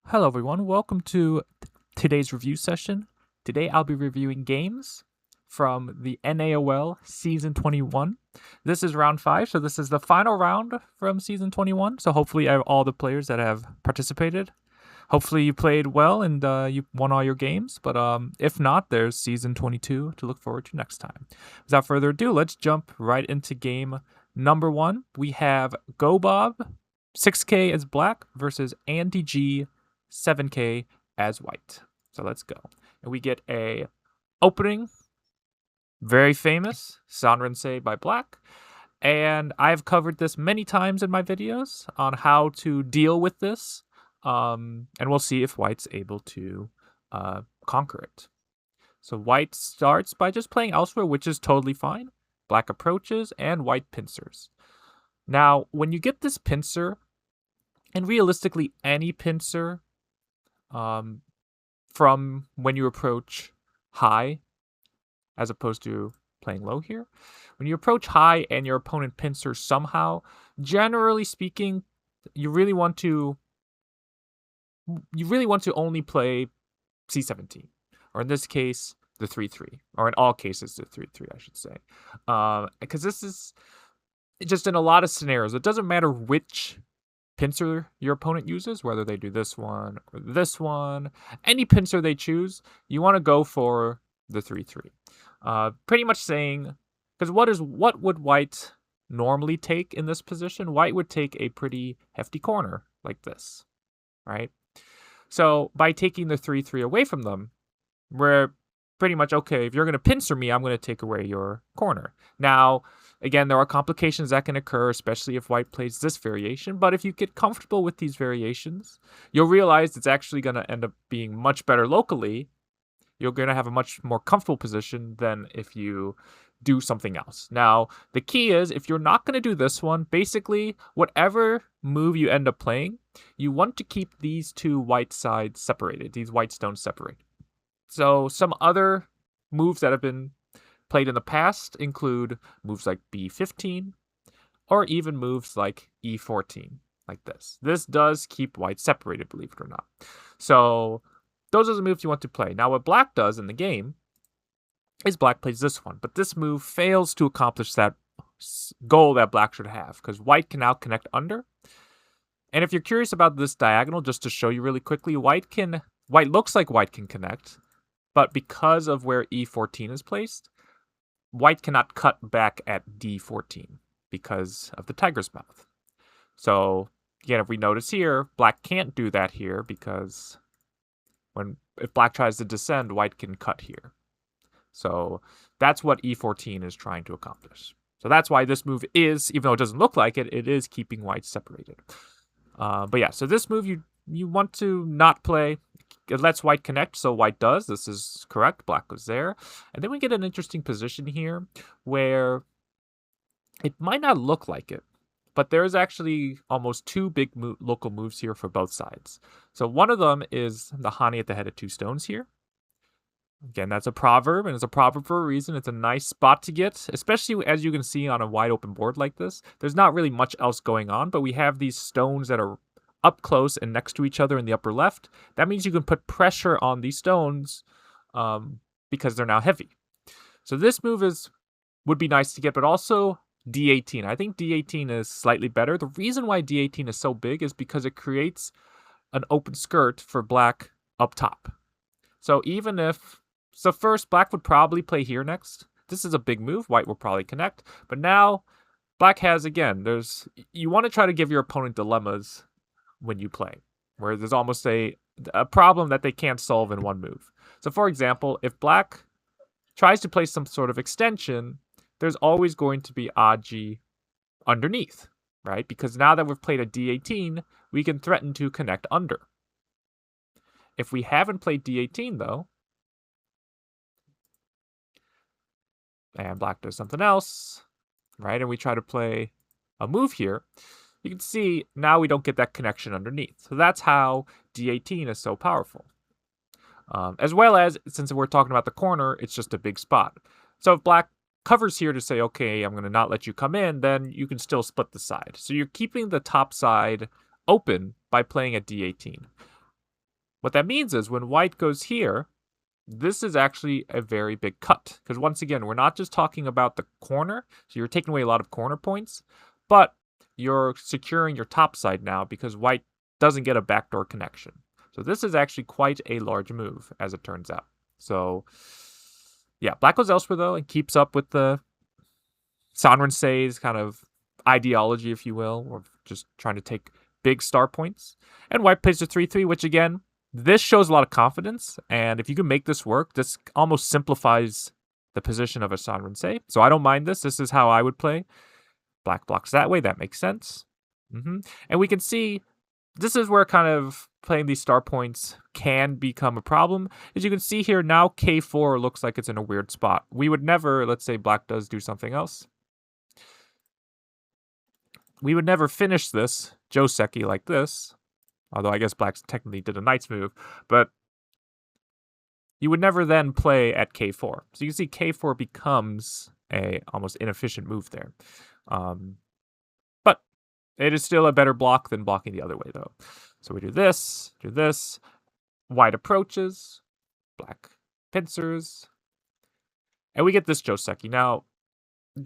Hello everyone, welcome to today's review session. Today I'll be reviewing games from the NAOL Season 21. This is round 5, so this is the final round from Season 21, so hopefully I have all the players that have participated. Hopefully you played well and you won all your games, but if not, there's Season 22 to look forward to next time. Without further ado, let's jump right into game number 1. We have GoBob, 6K as black, versus andyji, 7K as white. So let's go. And we get a opening, very famous, Sanrensei by black. And I've covered this many times in my videos on how to deal with this. And we'll see if white's able to conquer it. So white starts by just playing elsewhere, which is totally fine. Black approaches and white pincers. Now, when you get this pincer, and realistically any pincer from when you approach high, as opposed to playing low here. When you approach high and your opponent pincers somehow, generally speaking, you really want to only play C17, or in this case, the 3-3, or in all cases, the 3-3, I should say, because this is just in a lot of scenarios. It doesn't matter which pincer your opponent uses, whether they do this one or this one, any pincer they choose, you want to go for the 3-3. Pretty much saying, because what would white normally take in this position? White would take a pretty hefty corner like this, right? So by taking the 3-3 away from them, we're pretty much, okay, if you're going to pincer me, I'm going to take away your corner. Now, again, there are complications that can occur, especially if white plays this variation. But if you get comfortable with these variations, you'll realize it's actually going to end up being much better locally. You're going to have a much more comfortable position than if you do something else. Now, the key is, if you're not going to do this one, basically, whatever move you end up playing, you want to keep these two white sides separated, these white stones separated. So some other moves that have been played in the past include moves like B15, or even moves like E14, like this. This does keep white separated, believe it or not. So those are the moves you want to play. Now what black does in the game is black plays this one, but this move fails to accomplish that goal that black should have, because white can now connect under. And if you're curious about this diagonal, just to show you really quickly, white looks like white can connect, but because of where E14 is placed, white cannot cut back at D14 because of the tiger's mouth. So again, if we notice here, black can't do that here because if black tries to descend, white can cut here. So that's what E14 is trying to accomplish. So that's why this move is, even though it doesn't look like it, it is keeping white separated. But yeah, so this move you want to not play. It lets white connect, so white does. This is correct. Black goes there. And then we get an interesting position here where it might not look like it, but there's actually almost two big local moves here for both sides. So one of them is the Hani at the head of two stones here. Again, that's a proverb, and it's a proverb for a reason. It's a nice spot to get, especially as you can see on a wide open board like this. There's not really much else going on, but we have these stones that are up close and next to each other in the upper left. That means you can put pressure on these stones because they're now heavy. So this move would be nice to get, but also D18. I think D18 is slightly better. The reason why D18 is so big is because it creates an open skirt for black up top. So even if... So first, black would probably play here next. This is a big move. White will probably connect. But now, black has, again, you want to try to give your opponent dilemmas when you play, where there's almost a problem that they can't solve in one move. So for example, if black tries to play some sort of extension, there's always going to be Aji underneath, right? Because now that we've played a D18, we can threaten to connect under. If we haven't played D18 though, and black does something else, right? And we try to play a move here, you can see now we don't get that connection underneath. So that's how D18 is so powerful. As well as, since we're talking about the corner, it's just a big spot. So if black covers here to say, okay, I'm going to not let you come in, then you can still split the side. So you're keeping the top side open by playing a D18. What that means is when white goes here, this is actually a very big cut. Because once again, we're not just talking about the corner. So you're taking away a lot of corner points. But you're securing your top side now because white doesn't get a backdoor connection. So this is actually quite a large move, as it turns out. So, yeah, black goes elsewhere, though, and keeps up with the Sanrinsei's kind of ideology, if you will, of just trying to take big star points. And white plays the 3-3, which, again, this shows a lot of confidence. And if you can make this work, this almost simplifies the position of a Sanrinsei. So I don't mind this. This is how I would play. Black blocks that way. That makes sense. And we can see this is where kind of playing these star points can become a problem. As you can see here, now K4 looks like it's in a weird spot. We would never, let's say black does do something else. We would never finish this Joseki like this. Although I guess black technically did a knight's move. But you would never then play at K4. So you can see K4 becomes a almost inefficient move there. But it is still a better block than blocking the other way, though. So we do this, white approaches, black pincers, and we get this Joseki. Now,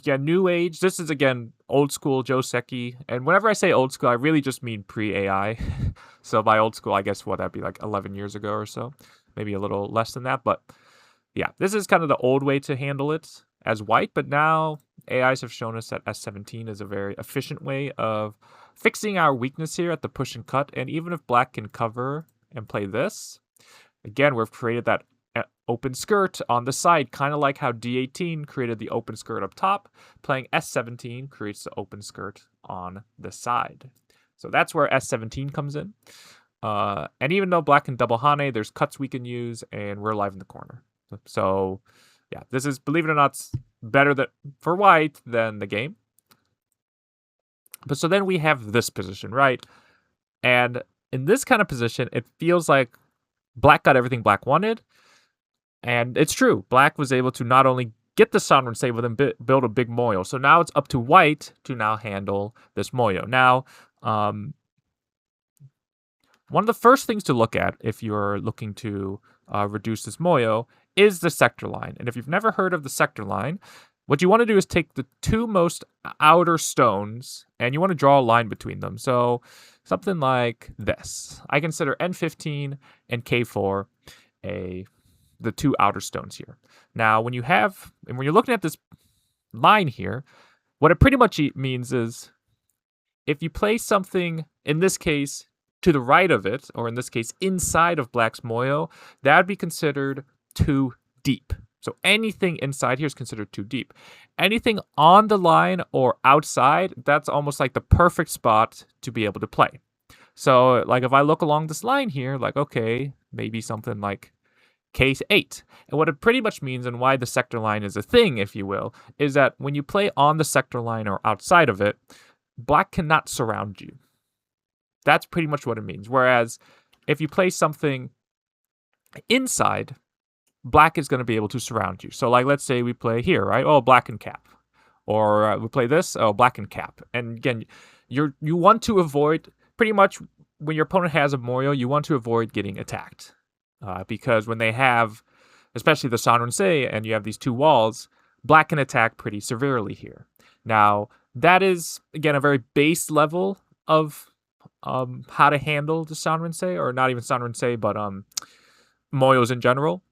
yeah, new age, this is, again, old school Joseki. And whenever I say old school, I really just mean pre-AI. So by old school, I guess, that'd be like 11 years ago or so. Maybe a little less than that. But yeah, this is kind of the old way to handle it as white. But now AIs have shown us that S17 is a very efficient way of fixing our weakness here at the push and cut. And even if black can cover and play this, again, we've created that open skirt on the side, kind of like how D18 created the open skirt up top. Playing S17 creates the open skirt on the side. So that's where S17 comes in. And even though black can double Hane, there's cuts we can use, and we're alive in the corner. So yeah, this is, believe it or not, better for white than the game. But so then we have this position, right? And in this kind of position, it feels like black got everything black wanted. And it's true. Black was able to not only get the Sanrinsei, but then build a big moyo. So now it's up to white to now handle this moyo. Now, one of the first things to look at if you're looking to reduce this moyo is the sector line. And if you've never heard of the sector line, what you want to do is take the two most outer stones and you want to draw a line between them. So something like this. I consider N15 and K4 the two outer stones here. Now, when you're looking at this line here, what it pretty much means is if you place something, in this case, to the right of it, or in this case, inside of black's moyo, that would be considered too deep. So anything inside here is considered too deep. Anything on the line or outside, that's almost like the perfect spot to be able to play. So like if I look along this line here, like, okay, maybe something like case 8. And what it pretty much means, and why the sector line is a thing, if you will, is that when you play on the sector line or outside of it, black cannot surround you. That's pretty much what it means. Whereas if you play something inside, black is going to be able to surround you. So like, let's say we play here, right? Oh, black and cap. Or we play this, oh, black and cap. And again, you want to avoid, pretty much when your opponent has a moyo, you want to avoid getting attacked. Because when they have, especially the Sanrinsei, and you have these two walls, black can attack pretty severely here. Now, that is, again, a very base level of how to handle the Sanrinsei, or not even Sanrinsei, but moyos in general.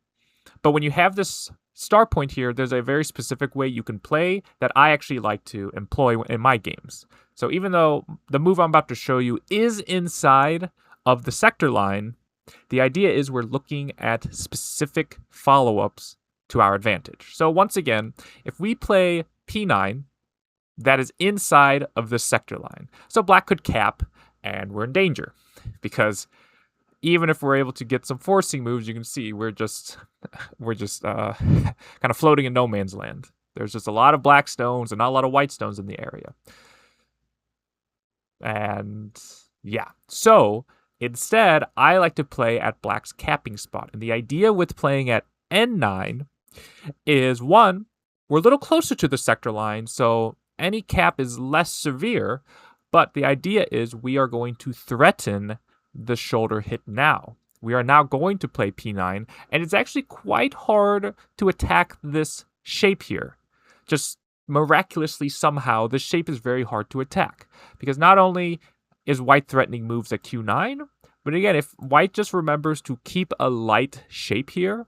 But when you have this star point here, there's a very specific way you can play that I actually like to employ in my games. So even though the move I'm about to show you is inside of the sector line, the idea is we're looking at specific follow-ups to our advantage. So once again, if we play P9, that is inside of the sector line. So black could cap, and we're in danger. Because even if we're able to get some forcing moves, you can see we're just kind of floating in no man's land. There's just a lot of black stones and not a lot of white stones in the area. And yeah, so instead, I like to play at black's capping spot. And the idea with playing at N9 is, one, we're a little closer to the sector line, so any cap is less severe, but the idea is we are going to threaten the shoulder hit now. we are now going to play p9, and it's actually quite hard to attack this shape here. Just miraculously, somehow, this shape is very hard to attack, because not only is white threatening moves at q9, but again, if white just remembers to keep a light shape here,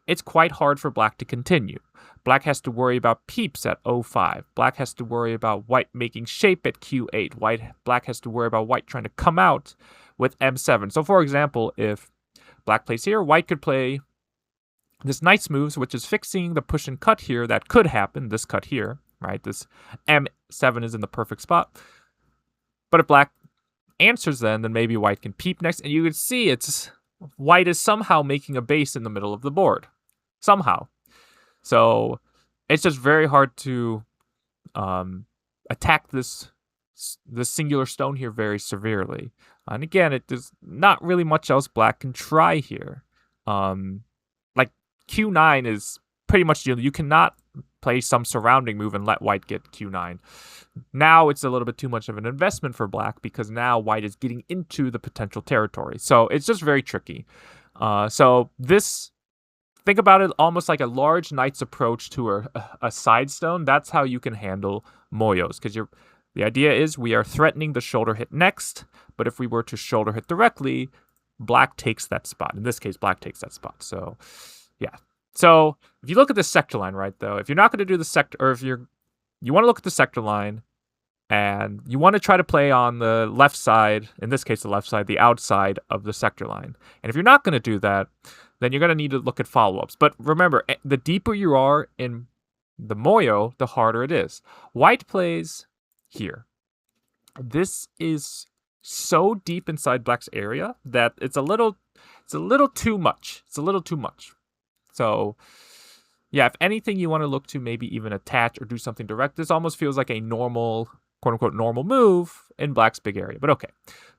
it's quite hard for black to continue. Black has to worry about peeps at o5. Black has to worry about white making shape at q8. Black has to worry about white trying to come out with m7. So for example, if black plays here, white could play this knight's moves, which is fixing the push and cut here that could happen, this cut here, right? This m7 is in the perfect spot. But if black answers then maybe white can peep next, and you can see it's white is somehow making a base in the middle of the board. Somehow. So it's just very hard to attack this singular stone here very severely. And again, there's not really much else black can try here. Like q9 is pretty much you cannot play some surrounding move and let white get q9. Now it's a little bit too much of an investment for black because now white is getting into the potential territory. So it's just very tricky. So this, think about it almost like a large knight's approach to a side stone. That's how you can handle moyos, because the idea is we are threatening the shoulder hit next, but if we were to shoulder hit directly, black takes that spot. In this case, black takes that spot. So yeah. So if you look at the sector line, right, though, if you're not going to do the sector, or if you want to look at the sector line and you want to try to play on the left side, in this case, the left side, the outside of the sector line. And if you're not going to do that, then you're going to need to look at follow-ups. But remember, the deeper you are in the moyo, the harder it is. White plays here. This is so deep inside black's area that it's a little too much. It's a little too much. So, yeah, if anything, you want to look to maybe even attach or do something direct. This almost feels like a normal, quote-unquote, normal move in black's big area. But okay,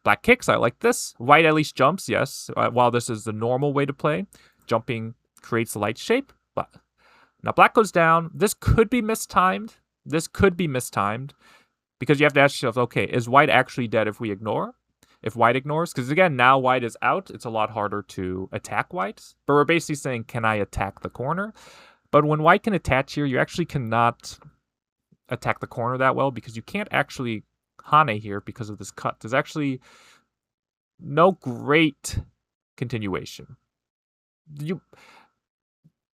black kicks. I like this. White at least jumps, yes. While this is the normal way to play, jumping creates a light shape. But now black goes down. This could be mistimed. Because you have to ask yourself, okay, is white actually dead if we ignore? If white ignores, because again, now white is out, it's a lot harder to attack white. But we're basically saying, can I attack the corner? But when white can attach here, you actually cannot attack the corner that well, because you can't actually hane here because of this cut. There's actually no great continuation.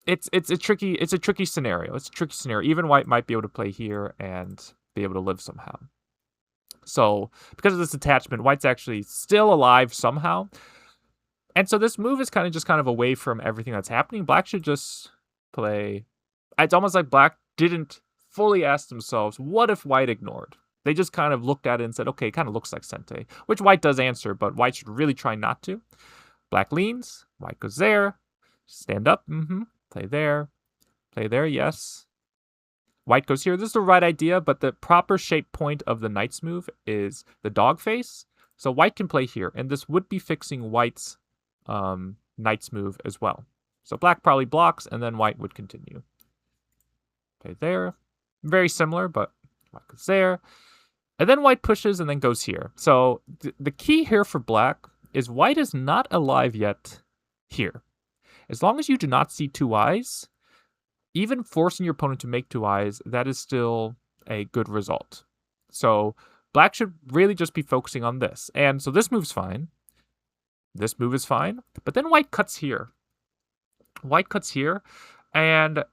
It's a tricky scenario. It's a tricky scenario. Even white might be able to play here and be able to live somehow. So, because of this attachment, white's actually still alive somehow. And so this move is kind of away from everything that's happening. Black should just play. It's almost like black didn't fully ask themselves, what if white ignored? They just kind of looked at it and said, okay, it kind of looks like Sente, which white does answer, but white should really try not to. Black leans, white goes there, stand up, play there, yes. White goes here. This is the right idea, but the proper shape point of the knight's move is the dog face. So white can play here, and this would be fixing white's knight's move as well. So black probably blocks, and then white would continue. Play there. Very similar, but white goes there. And then white pushes and then goes here. So the key here for black is white is not alive yet here. As long as you do not see two eyes, even forcing your opponent to make two eyes, that is still a good result. So black should really just be focusing on this. And so this move's fine. This move is fine. But then white cuts here. White cuts here. And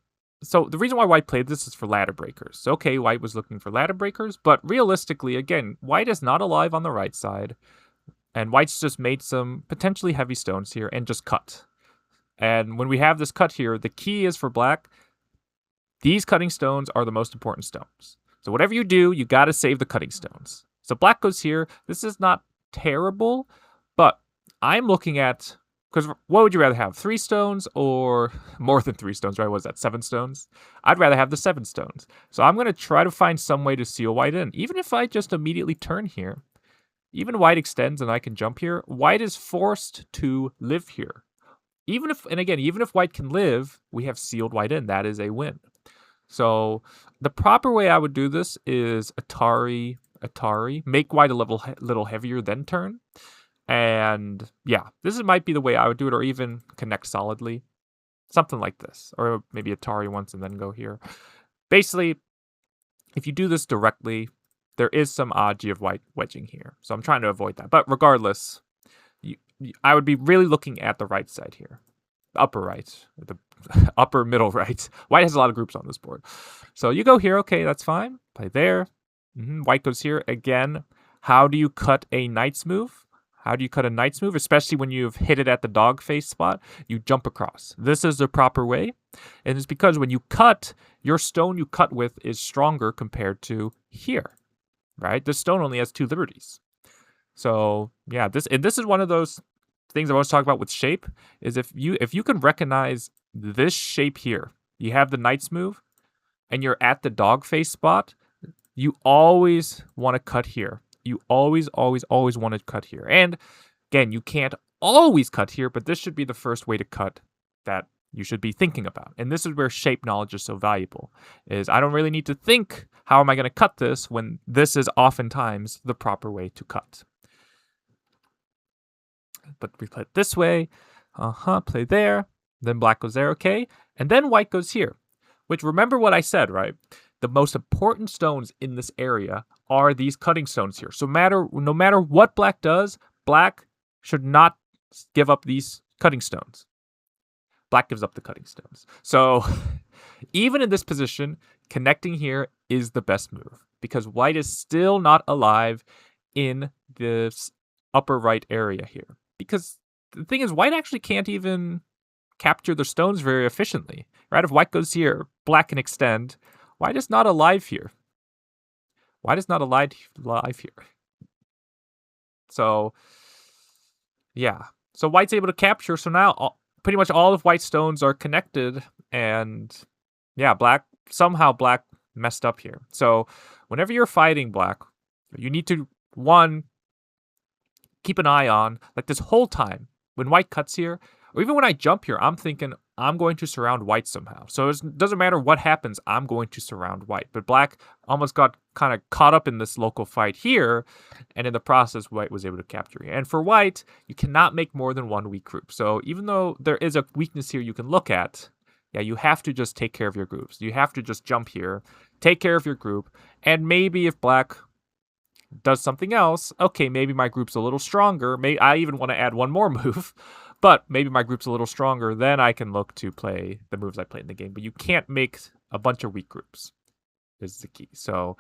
so the reason why white played this is for ladder breakers. So, okay, white was looking for ladder breakers. But realistically, again, white is not alive on the right side. And white's just made some potentially heavy stones here and just cut. And when we have this cut here, the key is for black, these cutting stones are the most important stones. So whatever you do, you got to save the cutting stones. So black goes here. This is not terrible, but I'm looking at, because what would you rather have? 3 stones or more than 3 stones, right? What was that, 7 stones? I'd rather have the 7 stones. So I'm going to try to find some way to seal white in. Even if I just immediately turn here, even white extends and I can jump here, white is forced to live here. Even if white can live, we have sealed white in. That is a win. So the proper way I would do this is Atari, make white a little heavier, then turn. And yeah, this might be the way I would do it, or even connect solidly. Something like this. Or maybe Atari once and then go here. Basically, if you do this directly, there is some oddity of white wedging here. So I'm trying to avoid that. But regardless, I would be really looking at the right side here. The upper right. The upper middle right. White has a lot of groups on this board. So you go here. Okay, that's fine. Play there. White goes here. Again, how do you cut a knight's move? How do you cut a knight's move? Especially when you've hit it at the dog face spot. You jump across. This is the proper way. And it's because when you cut, your stone you cut with is stronger compared to here. Right? This stone only has 2 liberties. So yeah, this is one of those things I always talk about with shape, is if you can recognize this shape here, you have the knight's move, and you're at the dog face spot, you always want to cut here. You always want to cut here. And again, you can't always cut here, but this should be the first way to cut that you should be thinking about. And this is where shape knowledge is so valuable, is I don't really need to think, how am I going to cut this, when this is oftentimes the proper way to cut. But we play it this way. Play there. Then black goes there, okay? And then white goes here. Which, remember what I said, right? The most important stones in this area are these cutting stones here. So no matter what black does, black should not give up these cutting stones. Black gives up the cutting stones. So even in this position, connecting here is the best move, because white is still not alive in this upper right area here. Because the thing is, white actually can't even capture the stones very efficiently. Right? If white goes here, black can extend. White is not alive here. White is not alive here. So, yeah. So white's able to capture. So now pretty much all of white's stones are connected. And yeah, somehow black messed up here. So whenever you're fighting black, you need to, one, keep an eye on, like this whole time, when white cuts here, or even when I jump here, I'm thinking I'm going to surround white somehow. So it doesn't matter what happens, I'm going to surround white. But black almost got kind of caught up in this local fight here, and in the process, white was able to capture it. And for white, you cannot make more than 1 weak group. So even though there is a weakness here you can look at, yeah, you have to just take care of your groups. You have to just jump here, take care of your group, and maybe if black does something else, okay, maybe my group's a little stronger. I even want to add 1 more move, but maybe my group's a little stronger. Then I can look to play the moves I play in the game. But you can't make a bunch of weak groups. This is the key. So,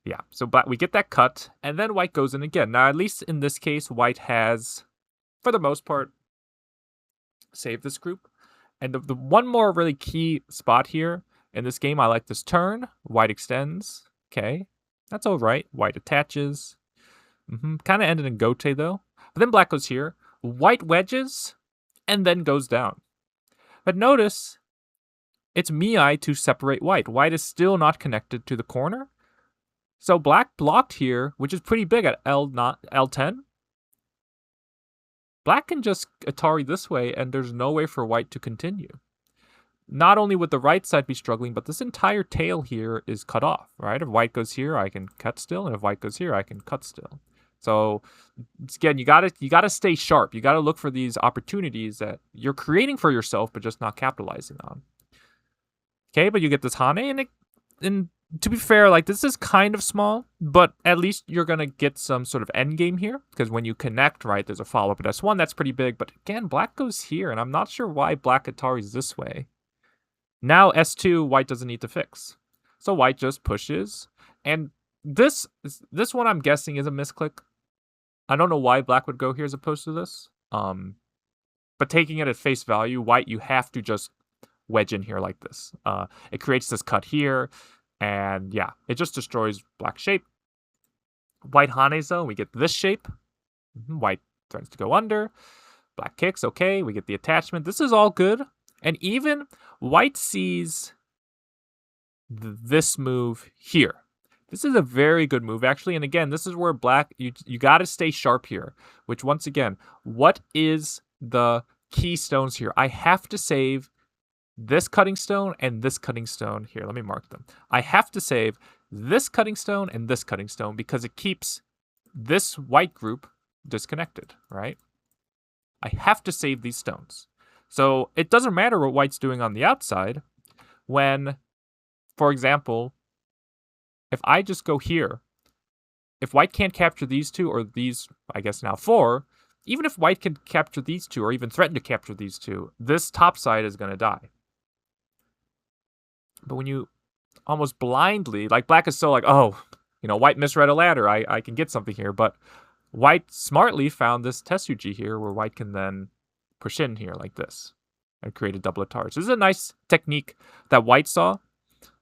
yeah. So we get that cut, and then white goes in again. Now, at least in this case, white has, for the most part, saved this group. And the one more really key spot here in this game, I like this turn. White extends. Okay. That's all right. White attaches. Kind of ended in gote, though. But then black goes here. White wedges, and then goes down. But notice, it's Miai to separate white. White is still not connected to the corner. So black blocked here, which is pretty big at L10. Black can just Atari this way, and there's no way for white to continue. Not only would the right side be struggling, but this entire tail here is cut off, right? If white goes here, I can cut still, and if white goes here, I can cut still. So again, you gotta stay sharp. You gotta look for these opportunities that you're creating for yourself, but just not capitalizing on. Okay, but you get this Hane, and to be fair, like this is kind of small, but at least you're gonna get some sort of end game here, because when you connect, right, there's a follow-up at S1 that's pretty big. But again, black goes here, and I'm not sure why black Atari's this way. Now S2, white doesn't need to fix. So white just pushes. And this one I'm guessing is a misclick. I don't know why black would go here as opposed to this. But taking it at face value, white, you have to just wedge in here like this. It creates this cut here. And yeah, it just destroys black shape. White Hanes, though, we get this shape. White threatens to go under. Black kicks, okay, we get the attachment. This is all good. And even white sees this move here. This is a very good move, actually. And again, this is where black, you got to stay sharp here. Which, once again, what is the key stones here? I have to save this cutting stone and this cutting stone here. Let me mark them. I have to save this cutting stone and this cutting stone, because it keeps this white group disconnected, right? I have to save these stones. So it doesn't matter what white's doing on the outside when, for example, if I just go here, if white can't capture these two, or these, I guess now 4, even if white can capture these two, or even threaten to capture these two, this top side is going to die. But when you almost blindly, like black is so like, oh, white misread a ladder, I can get something here, but white smartly found this Tetsuji here where white can then push in here like this and create a double Atari. So this is a nice technique that white saw,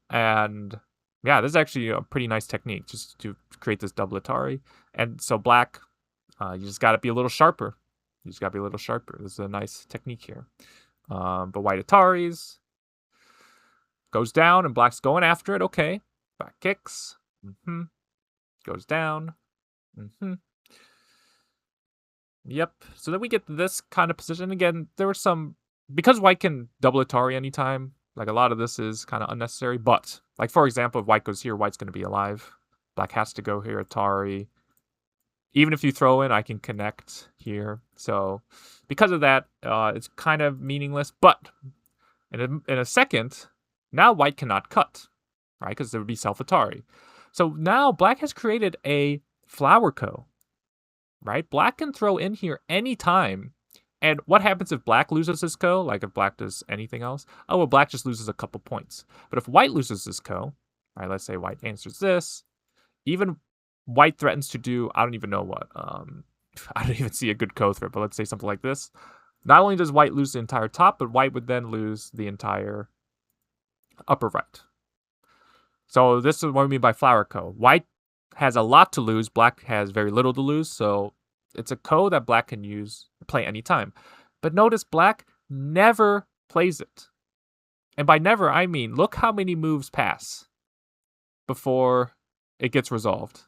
and yeah, this is actually a pretty nice technique just to create this double Atari. And so black, you just got to be a little sharper. This is a nice technique here. But white Ataris goes down, and black's going after it. Okay, back kicks. Goes down. Yep. So then we get this kind of position. Again, there were some, because white can double Atari anytime, like a lot of this is kind of unnecessary. But, like for example, if white goes here, white's going to be alive. Black has to go here, Atari. Even if you throw in, I can connect here. So because of that, it's kind of meaningless. But in a second, now white cannot cut, right? Because there would be self-Atari. So now black has created a flower co, right? Black can throw in here anytime. And what happens if black loses his co? Like if black does anything else? Oh, well, black just loses a couple points. But if white loses his co, right, let's say white answers this, even white threatens to do, I don't even know what. I don't even see a good co threat, but let's say something like this. Not only does white lose the entire top, but white would then lose the entire upper right. So this is what I mean by flower co. White has a lot to lose. Black has very little to lose. So it's a co that black can play anytime. But notice black never plays it. And by never, I mean, look how many moves pass before it gets resolved.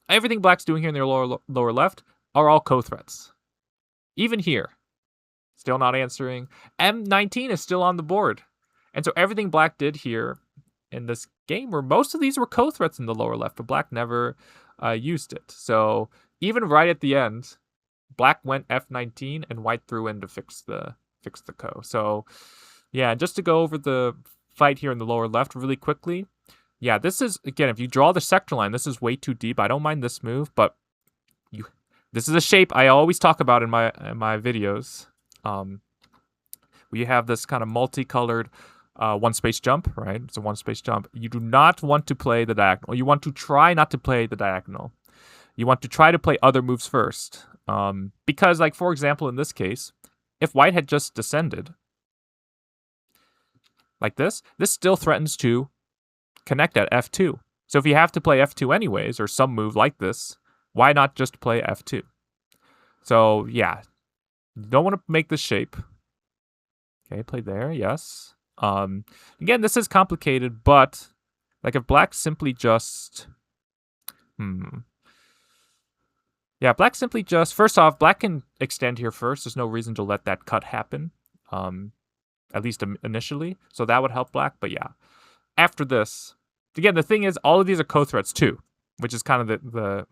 Everything black's doing here in the lower left are all co threats. Even here, still not answering. M19 is still on the board. And so everything black did here in this game, where most of these were co threats in the lower left, but black never used it. So even right at the end, black went F19 and white threw in to fix the co. So yeah, just to go over the fight here in the lower left really quickly. Yeah, this is, again, if you draw the sector line, this is way too deep. I don't mind this move, but this is a shape I always talk about in my videos. We have this kind of multicolored one space jump, right? It's a one space jump. You do not want to play the diagonal. You want to try not to play the diagonal. You want to try to play other moves first. Because, like, for example, in this case, if white had just descended like this still threatens to connect at F2. So if you have to play F2 anyways, or some move like this, why not just play F2? So yeah, you don't want to make this shape. Okay, play there, yes. Again, this is complicated, but like if black simply just, yeah, black simply just, first off, black can extend here first. There's no reason to let that cut happen, at least initially. So that would help black, but yeah. After this, again, the thing is, all of these are co-threats too, which is kind of the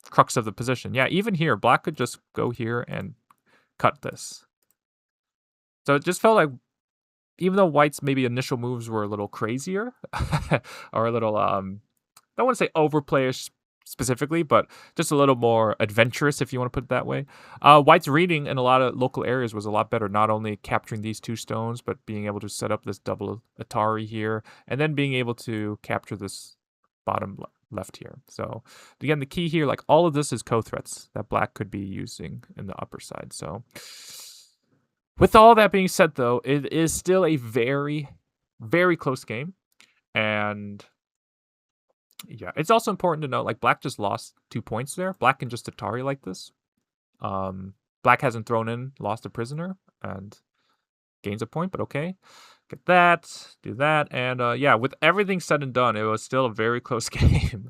crux of the position. Yeah, even here, black could just go here and cut this. So it just felt like, even though white's maybe initial moves were a little crazier, or a little, I don't want to say overplayish specifically, but just a little more adventurous, if you want to put it that way. White's reading in a lot of local areas was a lot better, not only capturing these two stones, but being able to set up this double Atari here, and then being able to capture this bottom left here. So again, the key here, like all of this is co-threats that black could be using in the upper side. So with all that being said, though, it is still a very, very close game. And yeah, it's also important to note, like, black just lost 2 points there. Black can just Atari like this. Black hasn't thrown in, lost a prisoner, and gains a point, but okay. Get that, do that, and yeah, with everything said and done, it was still a very close game.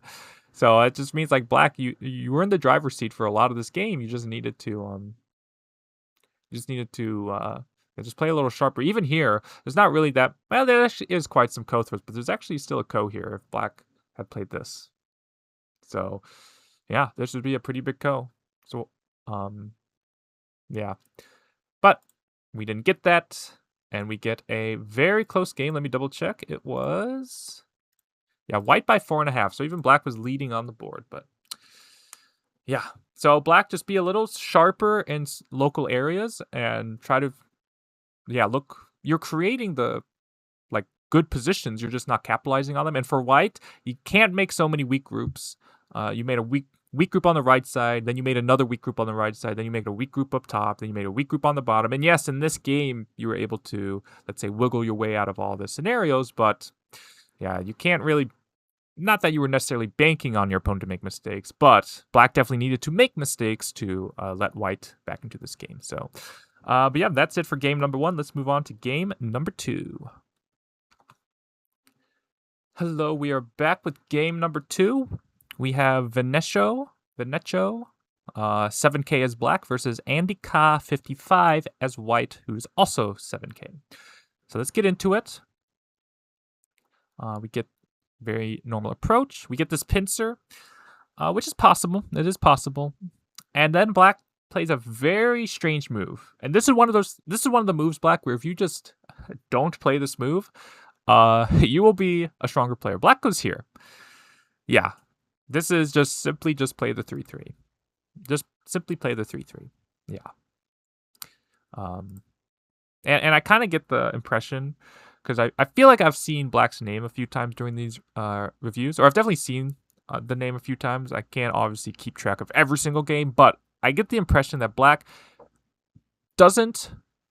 So it just means, like, black, you were in the driver's seat for a lot of this game. You just needed to just play a little sharper. Even here, there's not really that, well, there actually is quite some co-threats, but there's actually still a co here if black had played this. So yeah, this would be a pretty big co. So Yeah. But we didn't get that. And we get a very close game. Let me double check. It was... Yeah, white by 4.5. So even black was leading on the board. But yeah. So black, just be a little sharper in local areas and try to... Yeah, look. You're creating the good positions. You're just not capitalizing on them. And for white, you can't make so many weak groups. You made a weak group on the right side, then you made another weak group on the right side, then you made a weak group up top, then you made a weak group on the bottom. And yes, in this game, you were able to, let's say, wiggle your way out of all the scenarios, but yeah, you can't really, not that you were necessarily banking on your opponent to make mistakes, but black definitely needed to make mistakes to let white back into this game. So, but yeah, that's it for game number 1. Let's move on to game number 2. Hello, we are back with game number 2. We have vanecho, 7K as black versus andyji 55 as white, who's also 7K. So let's get into it. We get very normal approach. We get this pincer, which is possible. It is possible. And then black plays a very strange move. And this is one of the moves, black, where if you just don't play this move, you will be a stronger player. Black goes here. Yeah. This is simply play the 3-3. Just simply play the 3-3. Yeah. And I kind of get the impression, because I feel like I've seen black's name a few times during these reviews, or I've definitely seen the name a few times. I can't obviously keep track of every single game, but I get the impression that black doesn't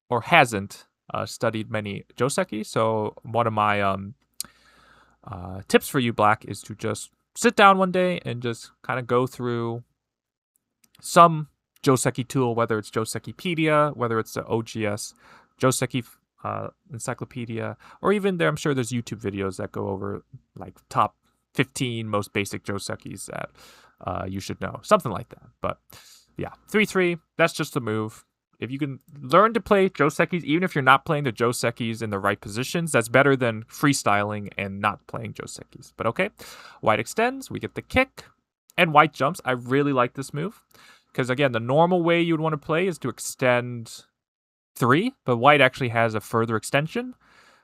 or hasn't studied many joseki. So one of my tips for you, black, is to just sit down one day and just kind of go through some joseki tool, whether it's Josekipedia, whether it's the OGS Joseki encyclopedia, or even there, I'm sure there's YouTube videos that go over like top 15 most basic josekis that you should know, something like that. But yeah, 3-3, that's just the move. If you can learn to play josekis, even if you're not playing the josekis in the right positions, that's better than freestyling and not playing josekis. But okay, white extends, we get the kick, and white jumps. I really like this move, because again, the normal way you'd want to play is to extend 3, but white actually has a further extension.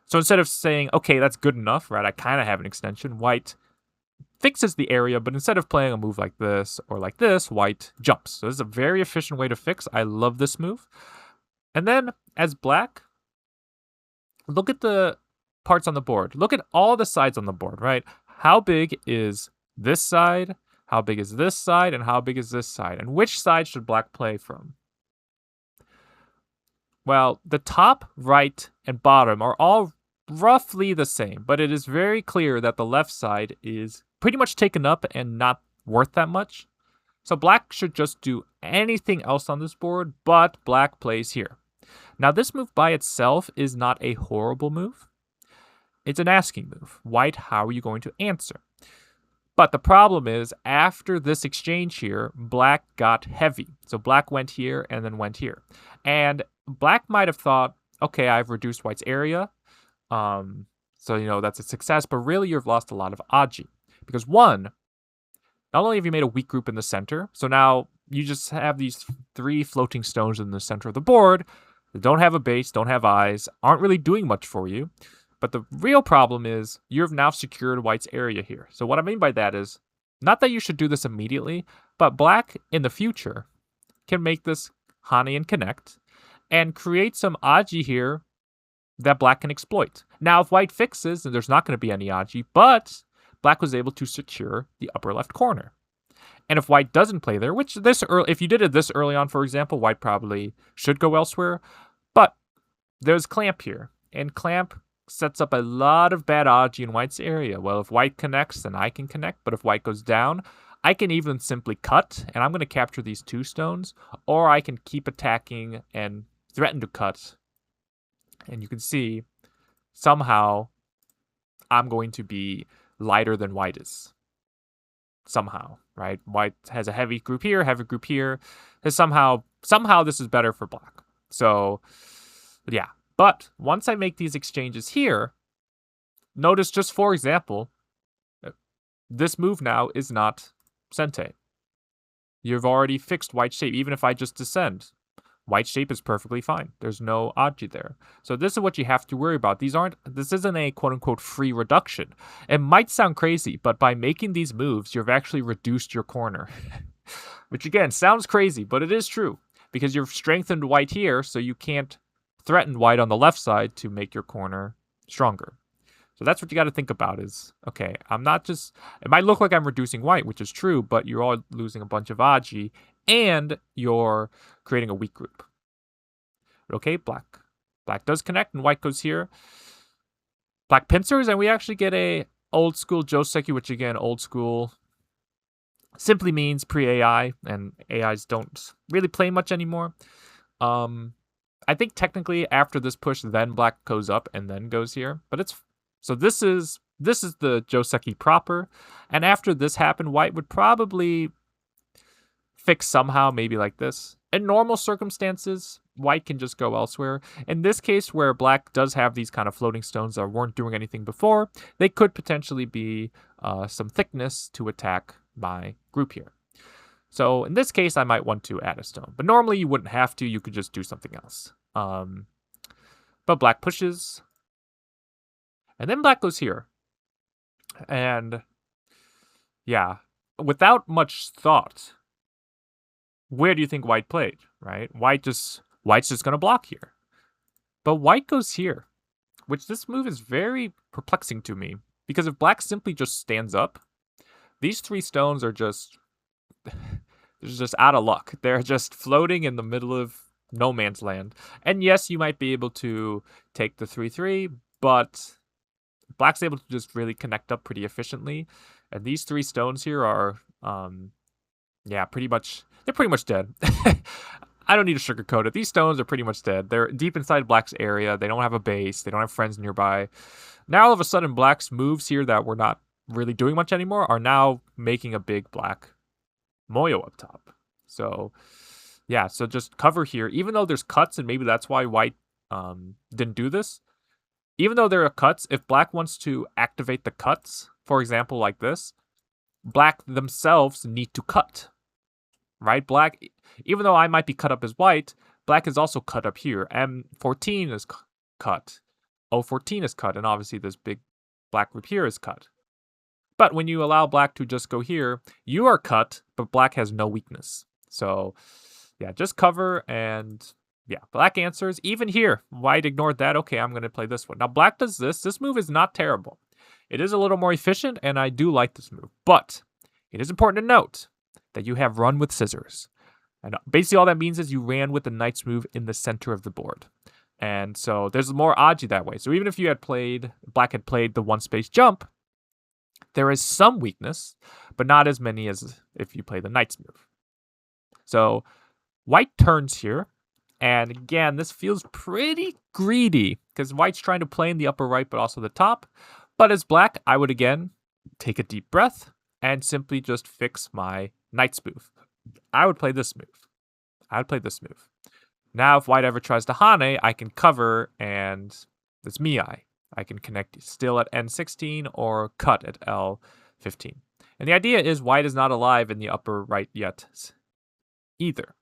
So instead of saying, okay, that's good enough, right, I kind of have an extension, white fixes the area, but instead of playing a move like this or like this, white jumps. So this is a very efficient way to fix. I love this move. And then as black, look at the parts on the board. Look at all the sides on the board, right? How big is this side? How big is this side? And how big is this side? And which side should black play from? Well, the top, right, and bottom are all roughly the same, but it is very clear that the left side is pretty much taken up and not worth that much. So black should just do anything else on this board, but black plays here. Now this move by itself is not a horrible move. It's an asking move. White, how are you going to answer? But the problem is, after this exchange here, black got heavy. So black went here and then went here. And black might have thought, okay, I've reduced white's area. So, that's a success, but really you've lost a lot of aji. Because one, not only have you made a weak group in the center, so now you just have these 3 floating stones in the center of the board that don't have a base, don't have eyes, aren't really doing much for you. But the real problem is you've now secured white's area here. So what I mean by that is, not that you should do this immediately, but black in the future can make this Hani and connect and create some aji here that black can exploit. Now, if white fixes, then there's not going to be any aji, but black was able to secure the upper left corner. And if white doesn't play there, which if you did it this early on, for example, white probably should go elsewhere. But there's clamp here, and clamp sets up a lot of bad aji in white's area. Well, if white connects, then I can connect, but if white goes down, I can even simply cut, and I'm going to capture these 2 stones, or I can keep attacking and threaten to cut. And you can see, somehow, I'm going to be lighter than white is. Somehow, right? White has a heavy group here. Somehow this is better for black. So, yeah. But once I make these exchanges here, notice just for example, this move now is not sente. you've already fixed white shape. Even if I just descend, white shape is perfectly fine. There's no oji there. So this is what you have to worry about. This isn't a quote-unquote free reduction. It might sound crazy, but by making these moves, you've actually reduced your corner. Which again, sounds crazy, but it is true. Because you've strengthened white here, so you can't threaten white on the left side to make your corner stronger. So that's what you got to think about is, okay, it might look like I'm reducing white, which is true, but you're all losing a bunch of aji, and you're creating a weak group. Okay, black. Black does connect, and white goes here. Black pincers, and we actually get a old school joseki, which again, old school simply means pre-AI, and AIs don't really play much anymore. I think technically after this push, then black goes up and then goes here, but it's so this is the joseki proper, and after this happened, white would probably fix somehow, maybe like this. In normal circumstances, white can just go elsewhere. In this case, where black does have these kind of floating stones that weren't doing anything before, they could potentially be some thickness to attack my group here. So in this case, I might want to add a stone. But normally you wouldn't have to. You could just do something else. But black pushes. And then black goes here. And yeah, without much thought, where do you think white played, right? White's just going to block here. But white goes here, which this move is very perplexing to me. Because if black simply just stands up, these three stones are just out of luck. They're just floating in the middle of no man's land. And yes, you might be able to take the 3-3, but black's able to just really connect up pretty efficiently. And these three stones here are, they're pretty much dead. I don't need to sugarcoat it. These stones are pretty much dead. They're deep inside black's area. They don't have a base. They don't have friends nearby. Now, all of a sudden, black's moves here that were not really doing much anymore are now making a big black moyo up top. So, yeah, so just cover here. Even though there's cuts, and maybe that's why white didn't do this. Even though there are cuts, if black wants to activate the cuts, for example, like this, black themselves need to cut. Right? Black, even though I might be cut up as white, black is also cut up here. M14 is cut. O14 is cut. And obviously this big black group here is cut. But when you allow black to just go here, you are cut, but black has no weakness. So, yeah, just cover and, yeah, black answers. Even here, white ignored that. Okay, I'm going to play this one. Now, black does this. This move is not terrible. It is a little more efficient, and I do like this move. But it is important to note that you have run with scissors. And basically all that means is you ran with the knight's move in the center of the board. And so there's more aji that way. So even if black had played the one space jump, there is some weakness, but not as many as if you play the knight's move. So white turns here. And again, this feels pretty greedy because white's trying to play in the upper right, but also the top. But as black, I would again take a deep breath and simply just fix my knight's move. I would play this move. Now, if white ever tries to hane, I can cover, and it's miyai. I can connect still at N16 or cut at L15. And the idea is white is not alive in the upper right yet either.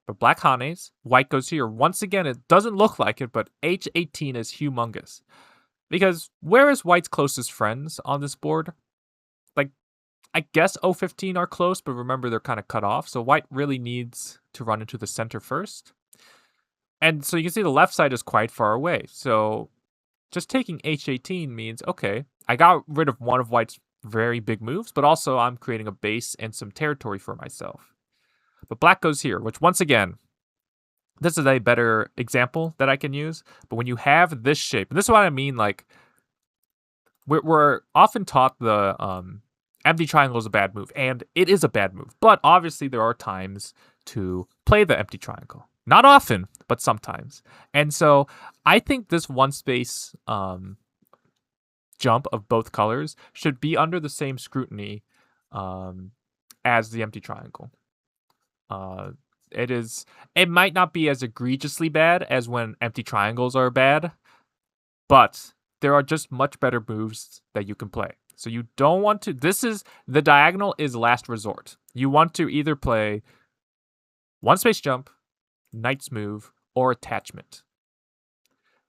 But black hanes, white goes here. Once again, it doesn't look like it, but H18 is humongous. Because where is white's closest friends on this board? Like, I guess O15 are close, but remember they're kind of cut off. So white really needs to run into the center first. And so you can see the left side is quite far away. So just taking H18 means, okay, I got rid of one of white's very big moves, but also I'm creating a base and some territory for myself. But black goes here, which once again, this is a better example that I can use. But when you have this shape, and this is what I mean, like, we're often taught the empty triangle is a bad move, and it is a bad move. But obviously there are times to play the empty triangle. Not often, but sometimes. And so I think this one space jump of both colors should be under the same scrutiny as the empty triangle. It might not be as egregiously bad as when empty triangles are bad, but there are just much better moves that you can play. So you don't want to, the diagonal is last resort. You want to either play one space jump, knight's move, or attachment.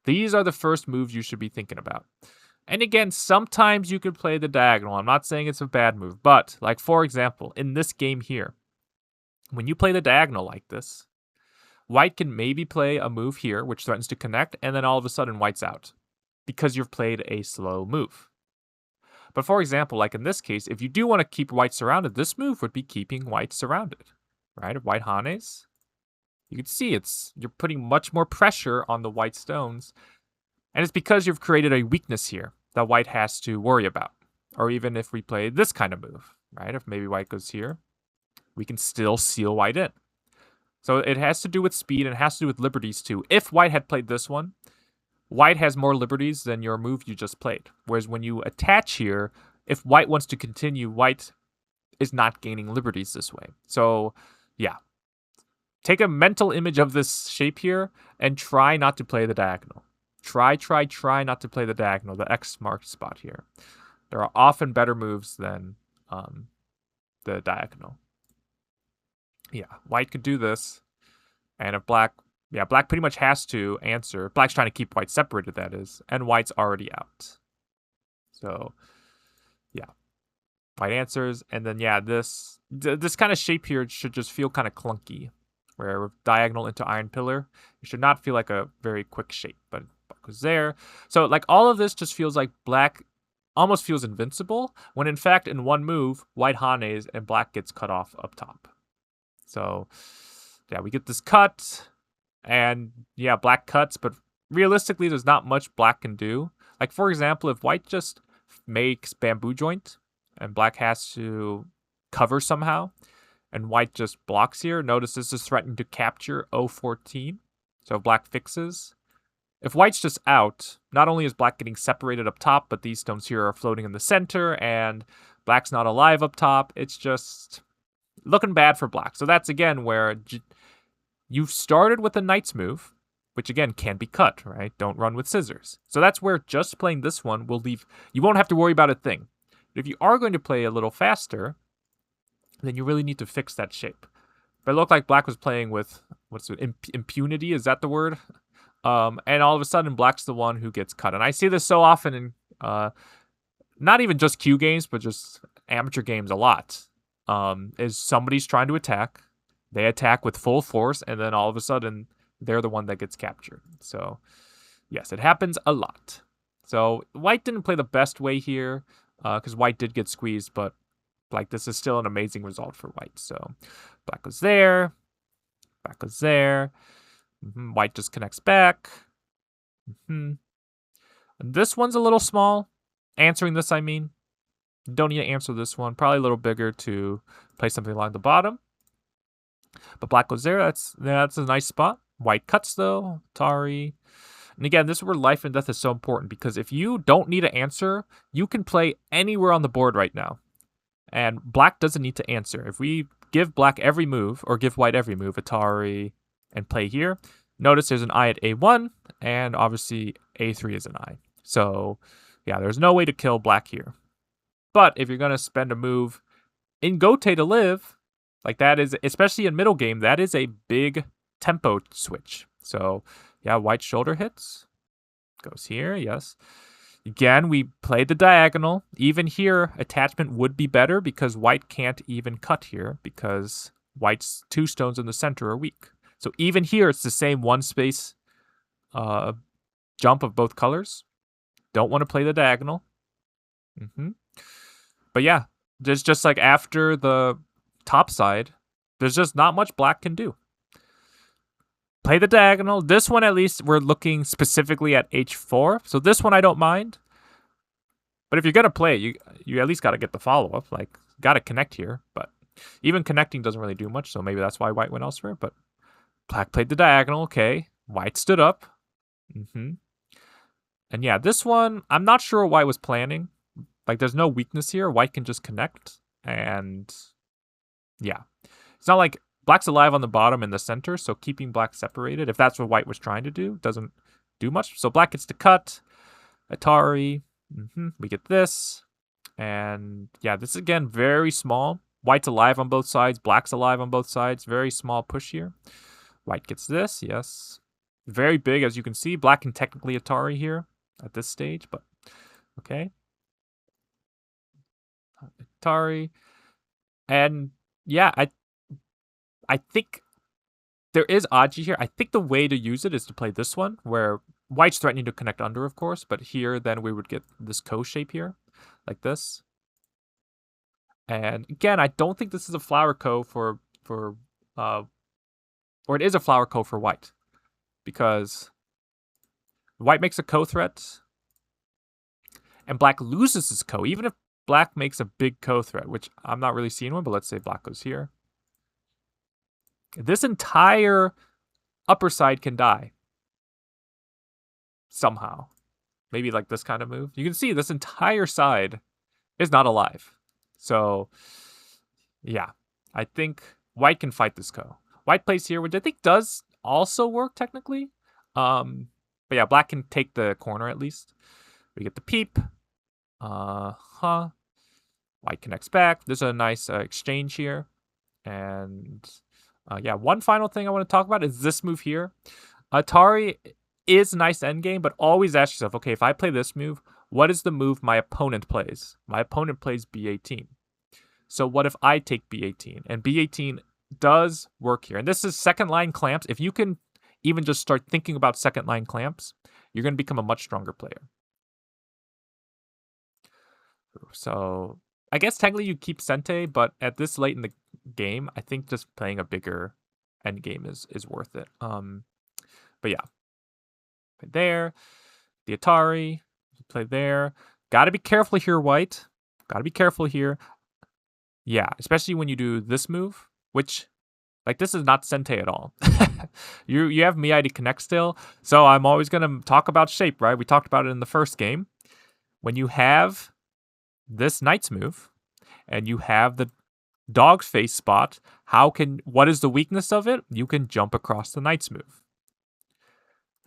These are the first moves you should be thinking about. And again, sometimes you could play the diagonal. I'm not saying it's a bad move, but like for example, in this game here, when you play the diagonal like this, white can maybe play a move here, which threatens to connect, and then all of a sudden white's out because you've played a slow move. But for example, like in this case, if you do want to keep white surrounded, this move would be keeping white surrounded, right? If white hanes, you can see you're putting much more pressure on the white stones. And it's because you've created a weakness here that white has to worry about. Or even if we play this kind of move, right? If maybe white goes here, we can still seal white in. So it has to do with speed and it has to do with liberties too. If white had played this one, white has more liberties than your move you just played. Whereas when you attach here, if white wants to continue, white is not gaining liberties this way. So, yeah. Take a mental image of this shape here and try not to play the diagonal. Try not to play the diagonal, the X marked spot here. There are often better moves than the diagonal. Yeah, white could do this. And if black pretty much has to answer. Black's trying to keep white separated, that is. And white's already out. So, yeah. White answers. And then, yeah, this kind of shape here should just feel kind of clunky. Where diagonal into iron pillar, it should not feel like a very quick shape. But black was there. So, like, all of this just feels like black almost feels invincible. When, in fact, in one move, white hanes and black gets cut off up top. So, yeah, we get this cut. And yeah, black cuts, but realistically, there's not much black can do. Like, for example, if white just makes bamboo joint and black has to cover somehow, and white just blocks here, notice this is threatening to capture O14. So black fixes. If white's just out, not only is black getting separated up top, but these stones here are floating in the center, and black's not alive up top. It's just looking bad for black. So that's, again, where you've started with a knight's move, which again can be cut, right? Don't run with scissors. So that's where just playing this one will leave, you won't have to worry about a thing. But if you are going to play a little faster, then you really need to fix that shape. But it looked like black was playing with, impunity, is that the word? And all of a sudden black's the one who gets cut. And I see this so often in, not even just Q games, but just amateur games a lot, is somebody's trying to attack. They attack with full force, and then all of a sudden, they're the one that gets captured. So, yes, it happens a lot. So, white didn't play the best way here, because white did get squeezed, but like this is still an amazing result for white. So, black goes there, black goes there. White just connects back. And this one's a little small. Answering this, I mean. Don't need to answer this one. Probably a little bigger to play something along the bottom. But black goes there. That's a nice spot. White cuts, though. Atari. And again, this is where life and death is so important, because if you don't need to answer, you can play anywhere on the board right now. And black doesn't need to answer. If we give black every move, or give white every move, Atari, and play here, notice there's an I at A1, and obviously A3 is an I. So, yeah, there's no way to kill black here. But if you're going to spend a move in Gote to live, like that is, especially in middle game, that is a big tempo switch. So, yeah, white shoulder hits. Goes here, yes. Again, we played the diagonal. Even here, attachment would be better because white can't even cut here because white's two stones in the center are weak. So even here, it's the same one space jump of both colors. Don't want to play the diagonal. But yeah, there's just like after the top side, there's just not much black can do. Play the diagonal. This one, at least, we're looking specifically at H4. So this one I don't mind. But if you're going to play it, you at least got to get the follow-up. Like, got to connect here. But even connecting doesn't really do much. So maybe that's why white went elsewhere. But black played the diagonal. Okay. White stood up. And yeah, this one, I'm not sure what white was planning. Like, there's no weakness here. White can just connect. And yeah. It's not like black's alive on the bottom and the center, so keeping black separated, if that's what white was trying to do, doesn't do much. So black gets to cut. Atari. We get this. And yeah, this is again very small. White's alive on both sides. Black's alive on both sides. Very small push here. White gets this, yes. Very big, as you can see. Black can technically Atari here at this stage, but okay. Atari. And yeah, I think there is Aji here. I think the way to use it is to play this one, where White's threatening to connect under, of course, but here then we would get this ko shape here, like this. And again, I don't think this is a flower ko or it is a flower ko for White, because White makes a ko threat, and Black loses his ko, even if Black makes a big ko threat, which I'm not really seeing one, but let's say Black goes here. This entire upper side can die. Somehow. Maybe like this kind of move. You can see this entire side is not alive. So, yeah. I think White can fight this ko. White plays here, which I think does also work technically. But yeah, Black can take the corner at least. We get the peep. White connects back. There's a nice exchange here. And yeah, one final thing I want to talk about is this move here. Atari is a nice endgame, but always ask yourself, okay, if I play this move, what is the move my opponent plays? My opponent plays B18. So what if I take B18? And B18 does work here. And this is second line clamps. If you can even just start thinking about second line clamps, you're going to become a much stronger player. So I guess technically you keep Sente, but at this late in the game, I think just playing a bigger end game is worth it. But yeah, play there, the Atari, play there. Got to be careful here, White. Got to be careful here. Yeah, especially when you do this move, which, like, this is not Sente at all. you have Miyai to connect still, so I'm always gonna talk about shape, right? We talked about it in the first game. When you have this Knight's move, and you have the dog's face spot, what is the weakness of it? You can jump across the Knight's move.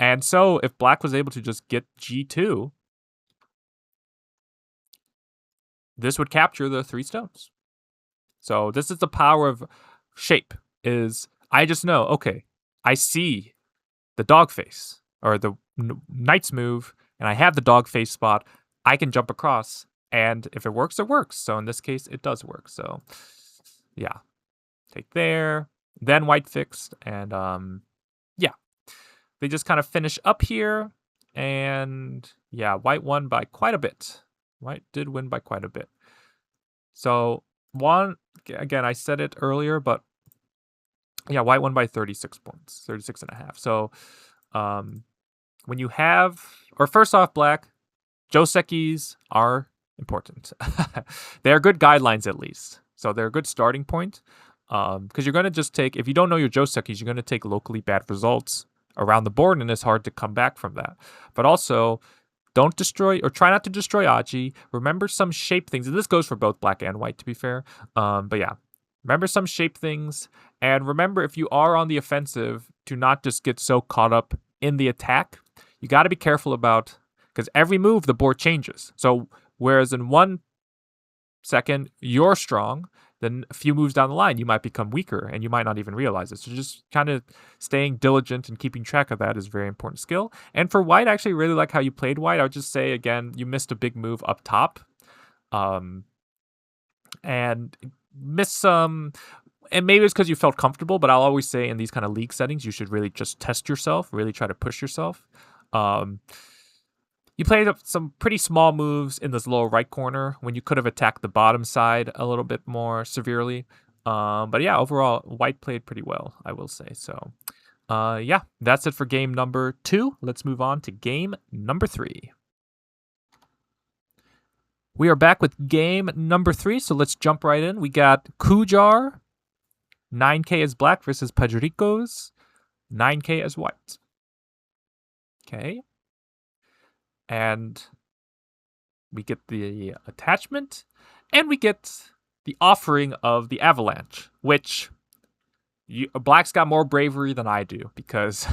And so, if Black was able to just get G2, this would capture the 3 stones. So this is the power of shape, is I just know, okay, I see the dog face, or the Knight's move, and I have the dog face spot, I can jump across. And if it works, it works. So in this case, it does work. So yeah, take there, then White fixed, and yeah, they just kind of finish up here, and yeah, White won by quite a bit. White did win by quite a bit. So again, I said it earlier, but yeah, White won by 36 points, 36 and a half. So when you have, or first off, Black, Josekis are important. They're good guidelines at least. So they're a good starting point, because you're going to just take, if you don't know your Josekis, you're going to take locally bad results around the board, and it's hard to come back from that. But also, don't destroy, or try not to destroy Aji. Remember some shape things, and this goes for both Black and White, to be fair. But yeah, remember some shape things, and remember, if you are on the offensive, to not just get so caught up in the attack. You got to be careful about, because every move the board changes. So whereas in 1 second you're strong, then a few moves down the line you might become weaker, and you might not even realize it. So just kind of staying diligent and keeping track of that is a very important skill. And for White, I actually really like how you played White. I would just say, again, you missed a big move up top, and missed some. And maybe it's because you felt comfortable, but I'll always say in these kind of league settings, you should really just test yourself, really try to push yourself. You played up some pretty small moves in this lower right corner when you could have attacked the bottom side a little bit more severely. But yeah, overall, White played pretty well, I will say. So yeah, that's it for game number 2. Let's move on to game number 3. We are back with game number 3, so let's jump right in. We got Cujar, 9K as Black versus Padrikos, 9K as White. Okay. And we get the attachment, and we get the offering of the avalanche, which Black's got more bravery than I do, because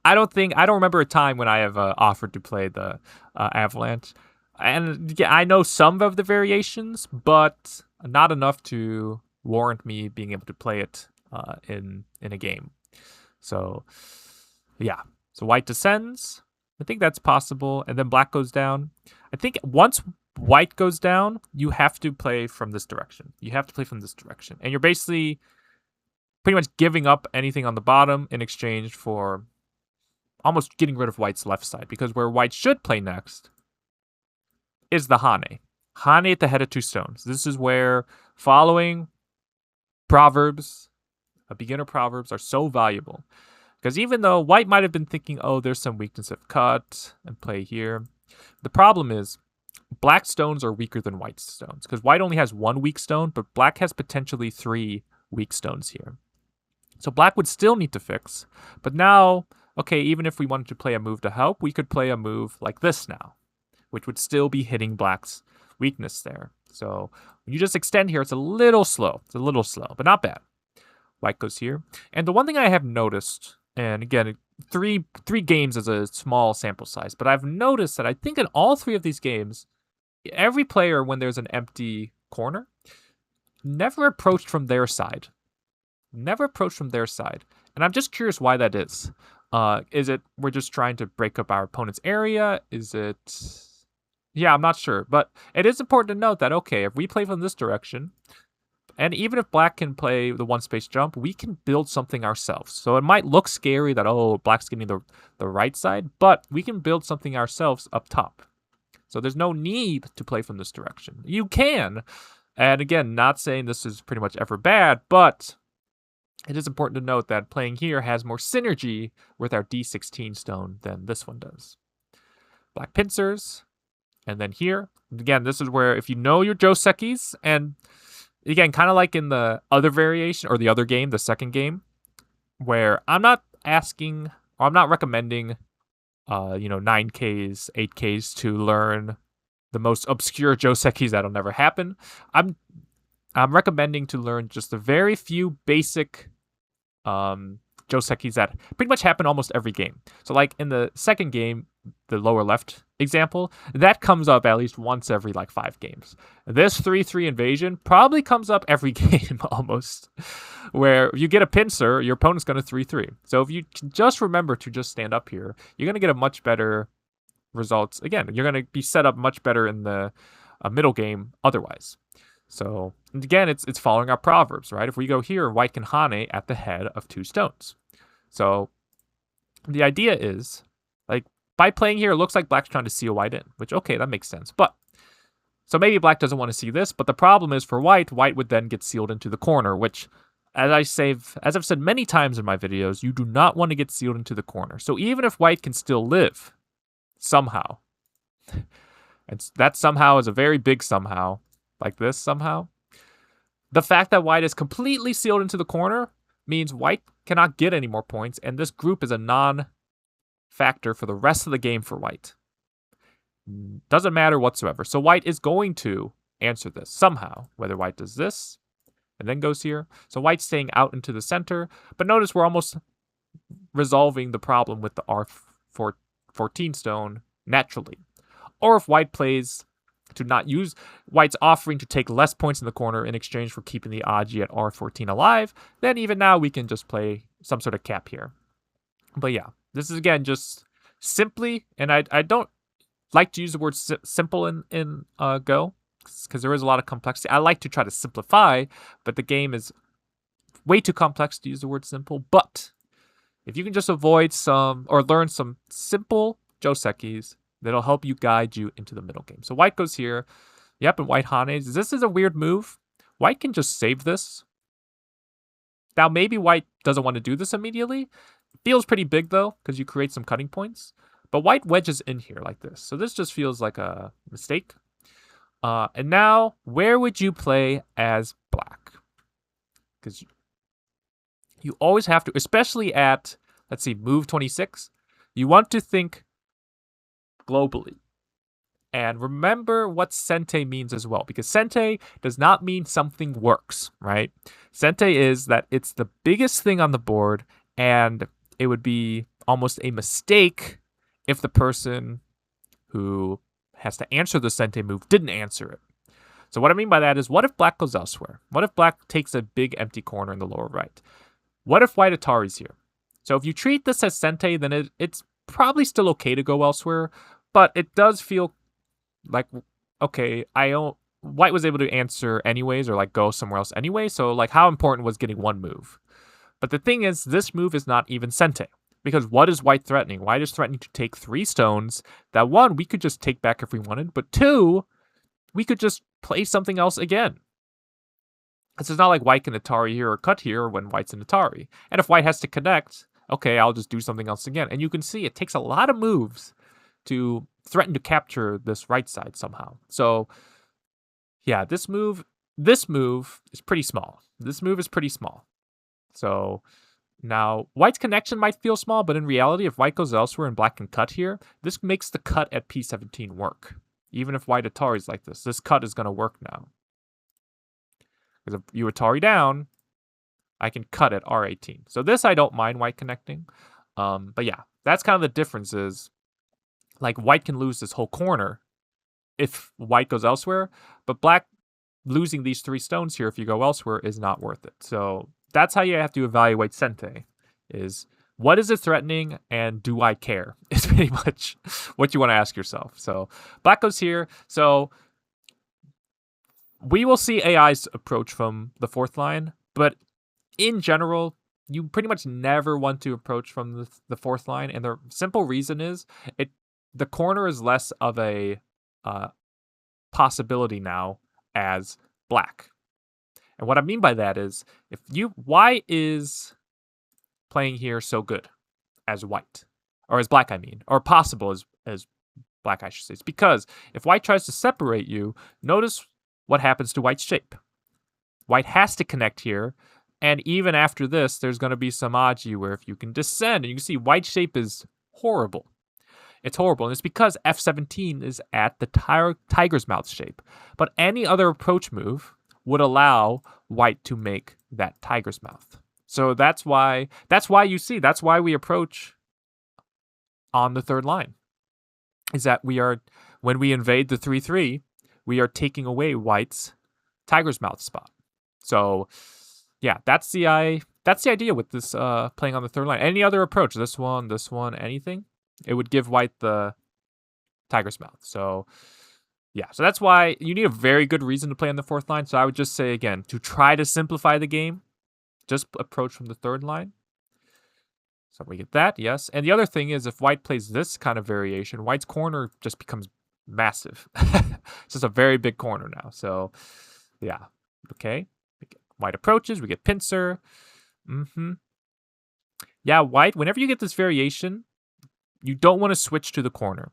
I don't remember a time when I have offered to play the avalanche. And yeah, I know some of the variations, but not enough to warrant me being able to play it in a game. So yeah, so white descends. I think that's possible, and then black goes down. I think once white goes down, you have to play from this direction. You have to play from this direction, and you're basically pretty much giving up anything on the bottom in exchange for almost getting rid of white's left side, because where white should play next is the Hane. Hane at the head of 2 stones. This is where following proverbs, beginner proverbs, are so valuable. Because even though white might have been thinking, oh, there's some weakness of cut and play here, the problem is black stones are weaker than white stones. Because white only has 1 weak stone, but black has potentially 3 weak stones here. So black would still need to fix. But now, okay, even if we wanted to play a move to help, we could play a move like this now, which would still be hitting black's weakness there. So when you just extend here, it's a little slow. It's a little slow, but not bad. White goes here. And the one thing I have noticed, and again, three games is a small sample size, but I've noticed that I think in all 3 of these games, every player, when there's an empty corner, never approached from their side. Never approached from their side. And I'm just curious why that is. Is it we're just trying to break up our opponent's area? Is it... Yeah, I'm not sure. But it is important to note that, okay, if we play from this direction, and even if black can play the 1-space jump, we can build something ourselves. So it might look scary that, oh, black's getting the right side, but we can build something ourselves up top. So there's no need to play from this direction. You can. And again, not saying this is pretty much ever bad, but it is important to note that playing here has more synergy with our D16 stone than this one does. Black pincers. And then here, again, this is where if you know your Josekis, and again, kind of like in the other variation or the other game, the second game, where I'm not asking or I'm not recommending 9Ks, 8Ks to learn the most obscure Josekis that'll never happen. I'm recommending to learn just the very few basic Josekis that pretty much happen almost every game. So like in the second game, the lower left example, that comes up at least once every like 5 games. This 3-3 invasion probably comes up every game almost, where if you get a pincer, your opponent's going to 3-3. So if you just remember to just stand up here, you're going to get a much better results. Again, you're going to be set up much better in the middle game otherwise. So again, it's following our proverbs, right? If we go here, white can Hane at the head of 2 stones. So the idea is, like, by playing here, it looks like black's trying to seal white in, which, okay, that makes sense. But, so maybe black doesn't want to see this, but the problem is for white would then get sealed into the corner, which, as I've said many times in my videos, you do not want to get sealed into the corner. So even if white can still live, somehow, and that somehow is a very big somehow, like this somehow, the fact that white is completely sealed into the corner means white cannot get any more points, and this group is a non-factor for the rest of the game for white. Doesn't matter whatsoever. So white is going to answer this somehow, whether white does this and then goes here. So white's staying out into the center, but notice we're almost resolving the problem with the R14 stone naturally. Or if white plays to not use, white's offering to take less points in the corner in exchange for keeping the Aji at R14 alive, then even now we can just play some sort of cap here. But yeah, this is again just simply, and I don't like to use the word simple in Go, because there is a lot of complexity. I like to try to simplify, but the game is way too complex to use the word simple. But if you can just avoid some, or learn some simple Josekis, that'll help you guide you into the middle game. So white goes here. Yep, and white Hanes. This is a weird move. White can just save this. Now, maybe white doesn't want to do this immediately. It feels pretty big, though, because you create some cutting points. But white wedges in here like this. So this just feels like a mistake. And now, where would you play as black? Because you always have to, especially at, let's see, move 26. You want to think globally. And remember what sente means as well, because sente does not mean something works, right? Sente is that it's the biggest thing on the board, and it would be almost a mistake if the person who has to answer the sente move didn't answer it. So what I mean by that is, what if black goes elsewhere? What if black takes a big empty corner in the lower right? What if white Atari's here? So if you treat this as sente, then it's probably still okay to go elsewhere, but it does feel like, okay, white was able to answer anyways, or like go somewhere else anyway, so like how important was getting one move? But the thing is, this move is not even sente, because what is white threatening? White is threatening to take 3 stones that, 1, we could just take back if we wanted, but 2, we could just play something else again. It's not like white can Atari here or cut here when white's an Atari. And if white has to connect, okay, I'll just do something else again. And you can see it takes a lot of moves to threaten to capture this right side somehow. So yeah, this move is pretty small. This move is pretty small. So now white's connection might feel small, but in reality, if white goes elsewhere and black can cut here, this makes the cut at P17 work. Even if white Atari's like this cut is going to work now. Because if you Atari down, I can cut at R18. So this I don't mind white connecting. But yeah, that's kind of the difference is, like, white can lose this whole corner if white goes elsewhere, but black losing these 3 stones here if you go elsewhere is not worth it. So that's how you have to evaluate sente, is what is it threatening and do I care? It's pretty much what you want to ask yourself. So black goes here. So we will see AI's approach from the 4th line, but in general, you pretty much never want to approach from the 4th line, and the simple reason is the corner is less of a possibility now as black. And what I mean by that is, why is playing here so good as white, or as black, I mean, or possible as black, I should say. It's because if white tries to separate you, notice what happens to white's shape. White has to connect here, and even after this, there's going to be some aji where if you can descend, and you can see white's shape is horrible. It's horrible, and it's because F17 is at the tiger's mouth shape. But any other approach move would allow white to make that tiger's mouth. So that's why we approach on the 3rd line. Is that when we invade the 3-3, we are taking away white's tiger's mouth spot. So yeah, that's the idea with this playing on the 3rd line. Any other approach, this one, anything, it would give white the tiger's mouth. So yeah, so that's why you need a very good reason to play on the 4th line. So I would just say, again, to try to simplify the game, just approach from the 3rd line. So we get that, yes. And the other thing is, if white plays this kind of variation, white's corner just becomes massive. It's just a very big corner now. So yeah, okay. White approaches, we get pincer. Yeah, white, whenever you get this variation, you don't want to switch to the corner.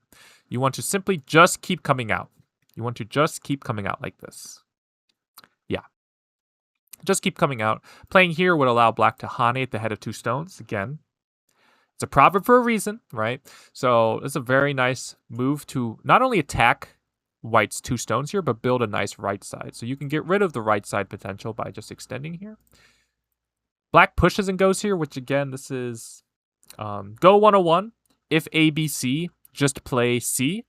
You want to simply just keep coming out. You want to just keep coming out like this. Yeah. Just keep coming out. Playing here would allow black to hane at the head of 2 stones. Again, it's a proverb for a reason, right? So it's a very nice move to not only attack white's 2 stones here, but build a nice right side. So you can get rid of the right side potential by just extending here. Black pushes and goes here, which again, this is go 101. If ABC, just play C.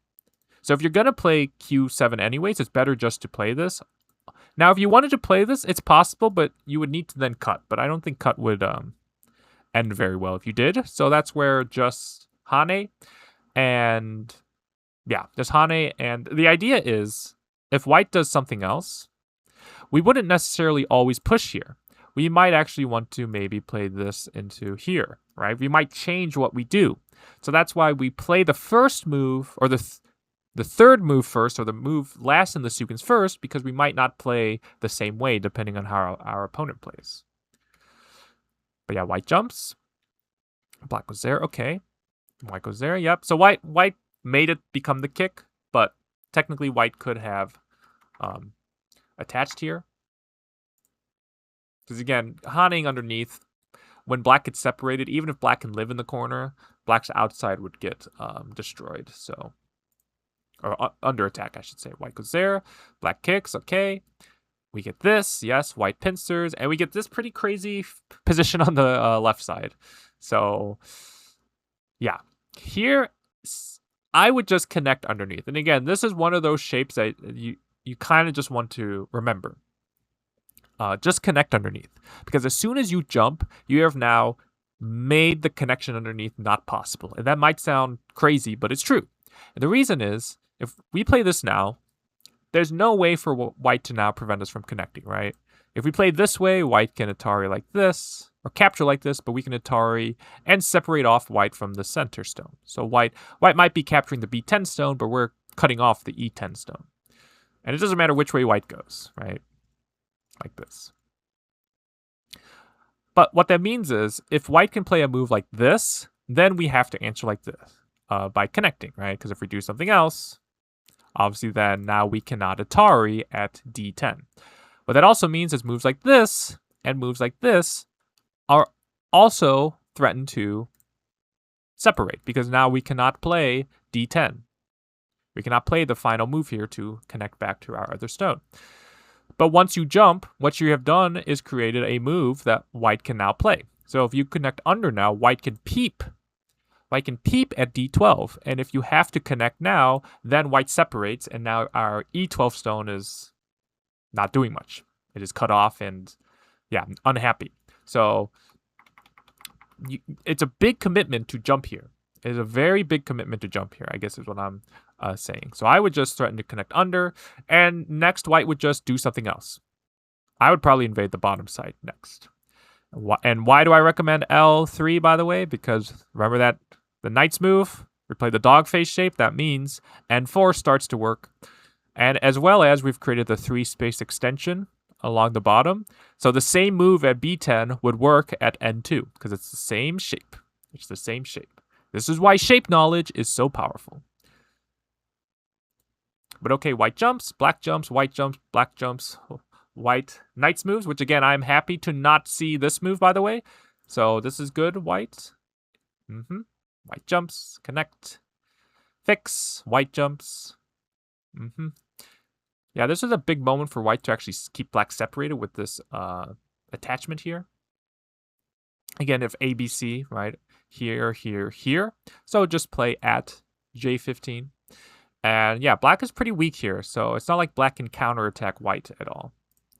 So if you're going to play Q7 anyways, it's better just to play this. Now, if you wanted to play this, it's possible, but you would need to then cut. But I don't think cut would end very well if you did. So that's where just hane and yeah, just hane. And the idea is, if white does something else, we wouldn't necessarily always push here. We might actually want to maybe play this into here, right? We might change what we do. So that's why we play the first move, or the 3rd move first, or the move last in the sequence first, because we might not play the same way depending on how our opponent plays. But yeah, white jumps. Black goes there, okay. White goes there, yep. So white made it become the kick, but technically white could have attached here. Because again, haning underneath, when black gets separated, even if black can live in the corner, black's outside would get destroyed. So, or under attack, I should say. White goes there, black kicks, okay. We get this, yes, white pincers, and we get this pretty crazy position on the left side. So, yeah. Here, I would just connect underneath. And again, this is one of those shapes that you kind of just want to remember. Just connect underneath. Because as soon as you jump, you have now made the connection underneath not possible. And that might sound crazy, but it's true. And the reason is, if we play this now, there's no way for white to now prevent us from connecting, right? If we play this way, white can Atari like this, or capture like this, but we can Atari and separate off white from the center stone. So white might be capturing the B10 stone, but we're cutting off the E10 stone. And it doesn't matter which way white goes, right? Like this. But what that means is, if white can play a move like this, then we have to answer like this by connecting, right? Because if we do something else, obviously then now we cannot Atari at D10. What that also means is moves like this and moves like this are also threatened to separate, because now we cannot play D10. We cannot play the final move here to connect back to our other stone. But once you jump, what you have done is created a move that white can now play. So if you connect under now, white can peep. White can peep at D12. And if you have to connect now, then white separates, and now our E12 stone is not doing much. It is cut off and, yeah, unhappy. So it's a big commitment to jump here. It is a very big commitment to jump here, I guess is what I'm saying. So I would just threaten to connect under, and next white would just do something else. I would probably invade the bottom side next. And why do I recommend L3, by the way? Because remember that the knight's move, we play the dog face shape. That means N4 starts to work. And as well as we've created the 3-space extension along the bottom. So the same move at B10 would work at N2 because it's the same shape. It's the same shape. This is why shape knowledge is so powerful. But okay, white jumps, black jumps, white jumps, black jumps, white knight's moves, which again, I'm happy to not see this move, by the way. So this is good, white. White jumps, connect, fix, white jumps. Yeah, this is a big moment for white to actually keep black separated with this attachment here. Again, if ABC, right, here, here, here. So just play at J15. And yeah, black is pretty weak here. So it's not like black can counterattack white at all.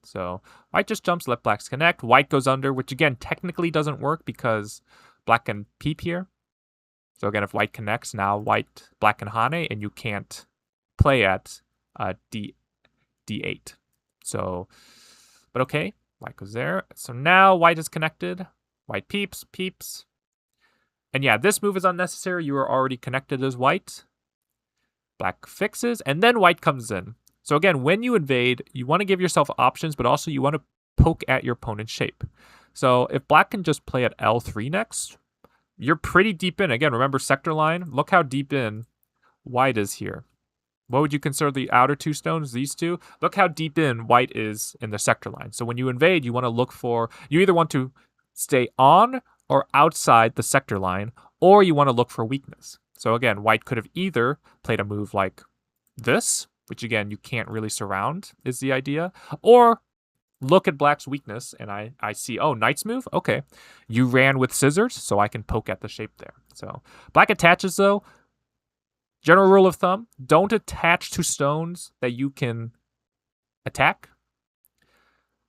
So white just jumps, let blacks connect. White goes under, which again, technically doesn't work because black can peep here. So again, if white connects, now black can Hane, and you can't play at D8. So, but okay, white goes there. So now white is connected. White peeps. And yeah, this move is unnecessary. You are already connected as white. Black fixes, and then white comes in. So again, when you invade, you want to give yourself options, but also you want to poke at your opponent's shape. So if black can just play at L3 next, you're pretty deep in. Again, remember sector line? Look how deep in white is here. What would you consider the outer two stones? These two? Look how deep in white is in the sector line. So when you invade, you want to look for, you either want to stay on or outside the sector line, or you want to look for weakness. So again, white could have either played a move like this, which again, you can't really surround, is the idea, or look at black's weakness, and I see, oh, knight's move? Okay. You ran with scissors, so I can poke at the shape there. So black attaches, though. General rule of thumb, don't attach to stones that you can attack.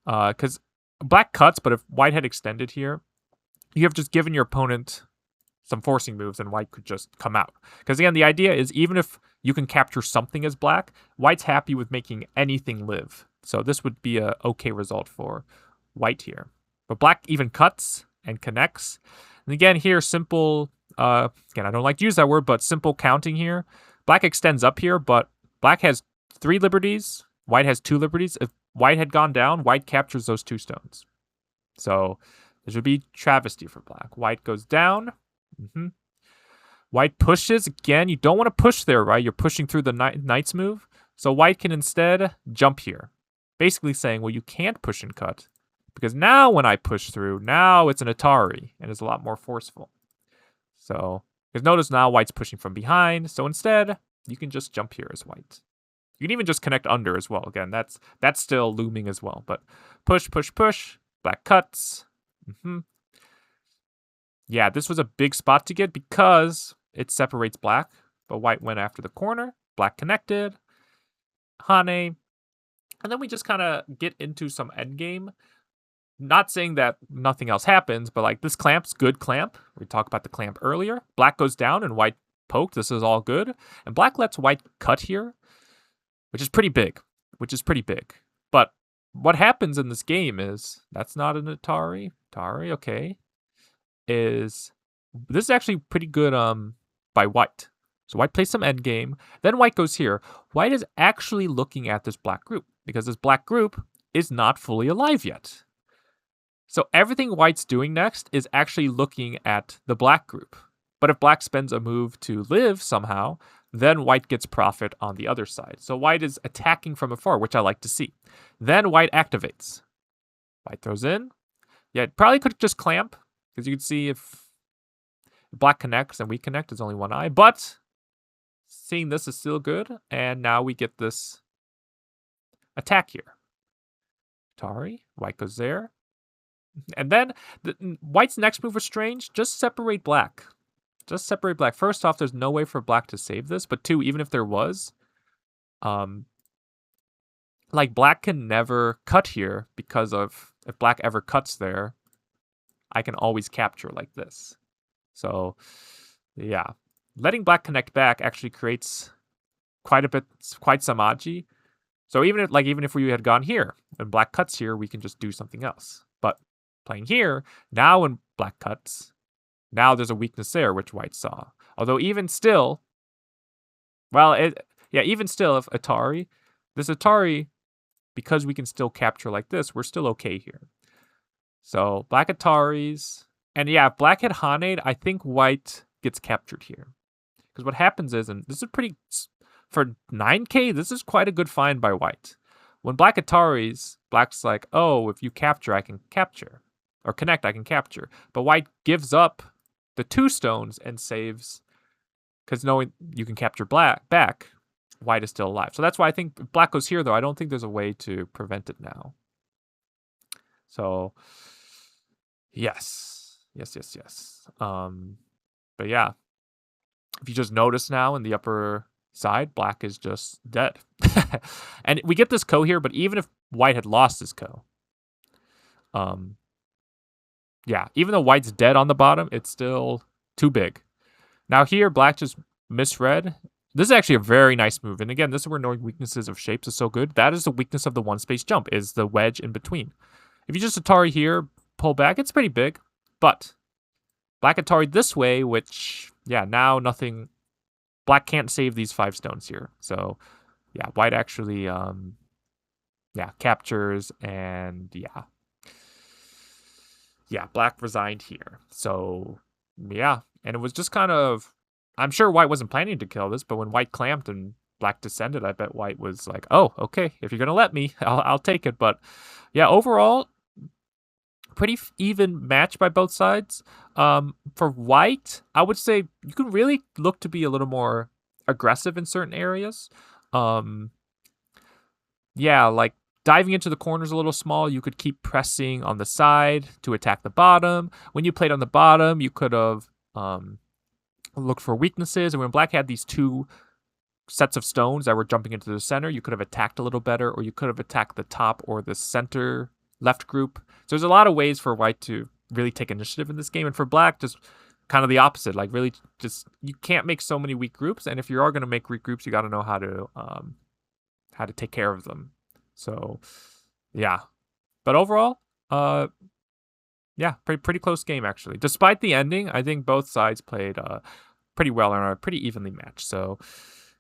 Because black cuts, but if white had extended here, you have just given your opponent some forcing moves, and white could just come out. Because again, the idea is even if you can capture something as black, white's happy with making anything live. So this would be a okay result for white here. But black even cuts and connects. And again, here, simple, again, I don't like to use that word, but simple counting here. Black extends up here, but black has 3 liberties. White has 2 liberties. If white had gone down, white captures those 2 stones. So this would be travesty for black. White goes down. White pushes. Again, you don't want to push there, right? You're pushing through the knight's move. So white can instead jump here. Basically saying, well, you can't push and cut. Because now when I push through, now it's an Atari. And it's a lot more forceful. So, because notice now white's pushing from behind. So instead, you can just jump here as white. You can even just connect under as well. Again, that's still looming as well. But push. Black cuts. Yeah, this was a big spot to get because it separates black. but white went after the corner. Black connected. Hane. And then we just kind of get into some endgame. Not saying that nothing else happens, but like this clamp's good clamp. We talked about the clamp earlier. Black goes down and white poke. This is all good. And black lets white cut here, which is pretty big. But what happens in this game is, that's not an Atari. Atari, okay. This is actually pretty good by white. So white plays some endgame. Then white goes here. White is actually looking at this black group because this black group is not fully alive yet. So everything white's doing next is actually looking at the black group. But if black spends a move to live somehow, then white gets profit on the other side. So white is attacking from afar, which I like to see. Then white activates. White throws in. Yeah, it probably could just clamp, because you can see if black connects and we connect, it's only one eye. But seeing this is still good, and now we get this attack here. Atari, white goes there. And then white's next move was strange. Just separate black. First off, there's no way for black to save this. But two, even if there was, like black can never cut here because of if black ever cuts there, I can always capture like this. So yeah, letting black connect back actually creates quite some agi. So even if we had gone here and black cuts here, we can just do something else. But playing here, now when black cuts, now there's a weakness there, which white saw. Although even still, if this Atari, because we can still capture like this, we're still okay here. So black Ataris, and yeah, if black had Haned, I think white gets captured here. Because what happens is, and this is for 9K, this is quite a good find by white. When black Ataris, black's like, oh, if you capture, I can capture. Or connect, I can capture. But white gives up the 2 stones and saves, because knowing you can capture black back, white is still alive. So that's why I think if black goes here, though, I don't think there's a way to prevent it now. So, yes. But yeah, if you just notice now in the upper side, black is just dead. And we get this ko here, but even if white had lost his ko, yeah, even though white's dead on the bottom, it's still too big. Now here, black just misread. This is actually a very nice move. And again, this is where knowing weaknesses of shapes is so good. That is the weakness of the one space jump, is the wedge in between. If you just Atari here, pull back, it's pretty big. But black Atari this way, which, yeah, now nothing. Black can't save these 5 stones here. So, yeah, white actually, captures, and yeah, black resigned here. So, yeah, and it was just kind of, I'm sure white wasn't planning to kill this, but when white clamped and black descended, I bet white was like, oh, okay, if you're going to let me, I'll take it. But, yeah, overall, pretty even match by both sides. For white, I would say you can really look to be a little more aggressive in certain areas. Yeah, like diving into the corners a little small, you could keep pressing on the side to attack the bottom. When you played on the bottom, you could have looked for weaknesses. And when black had these 2 sets of stones that were jumping into the center, you could have attacked a little better, or you could have attacked the top or the center left group. So there's a lot of ways for white to really take initiative in this game. And for black, just kind of the opposite. Like really just, you can't make so many weak groups. And if you are going to make weak groups, you got to know how to take care of them. So yeah, but overall, yeah, pretty close game actually. Despite the ending, I think both sides played pretty well and are pretty evenly matched. So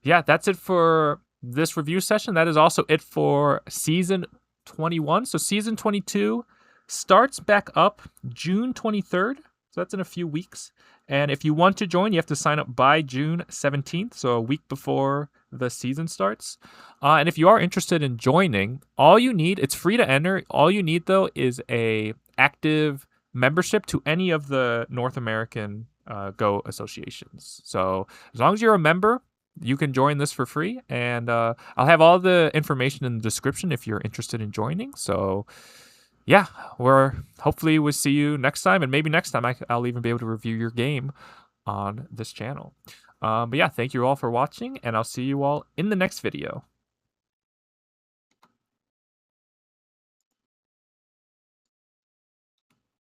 yeah, that's it for this review session. That is also it for season 21. So season 22 starts back up June 23rd. So that's in a few weeks. And if you want to join, you have to sign up by June 17th, so a week before the season starts. And if you are interested in joining, all you need, it's free to enter. All you need, though, is a active membership to any of the North American Go associations. So as long as you're a member, you can join this for free. And I'll have all the information in the description if you're interested in joining. So yeah, hopefully we'll see you next time, and maybe next time I'll even be able to review your game on this channel. But yeah, thank you all for watching, and I'll see you all in the next video.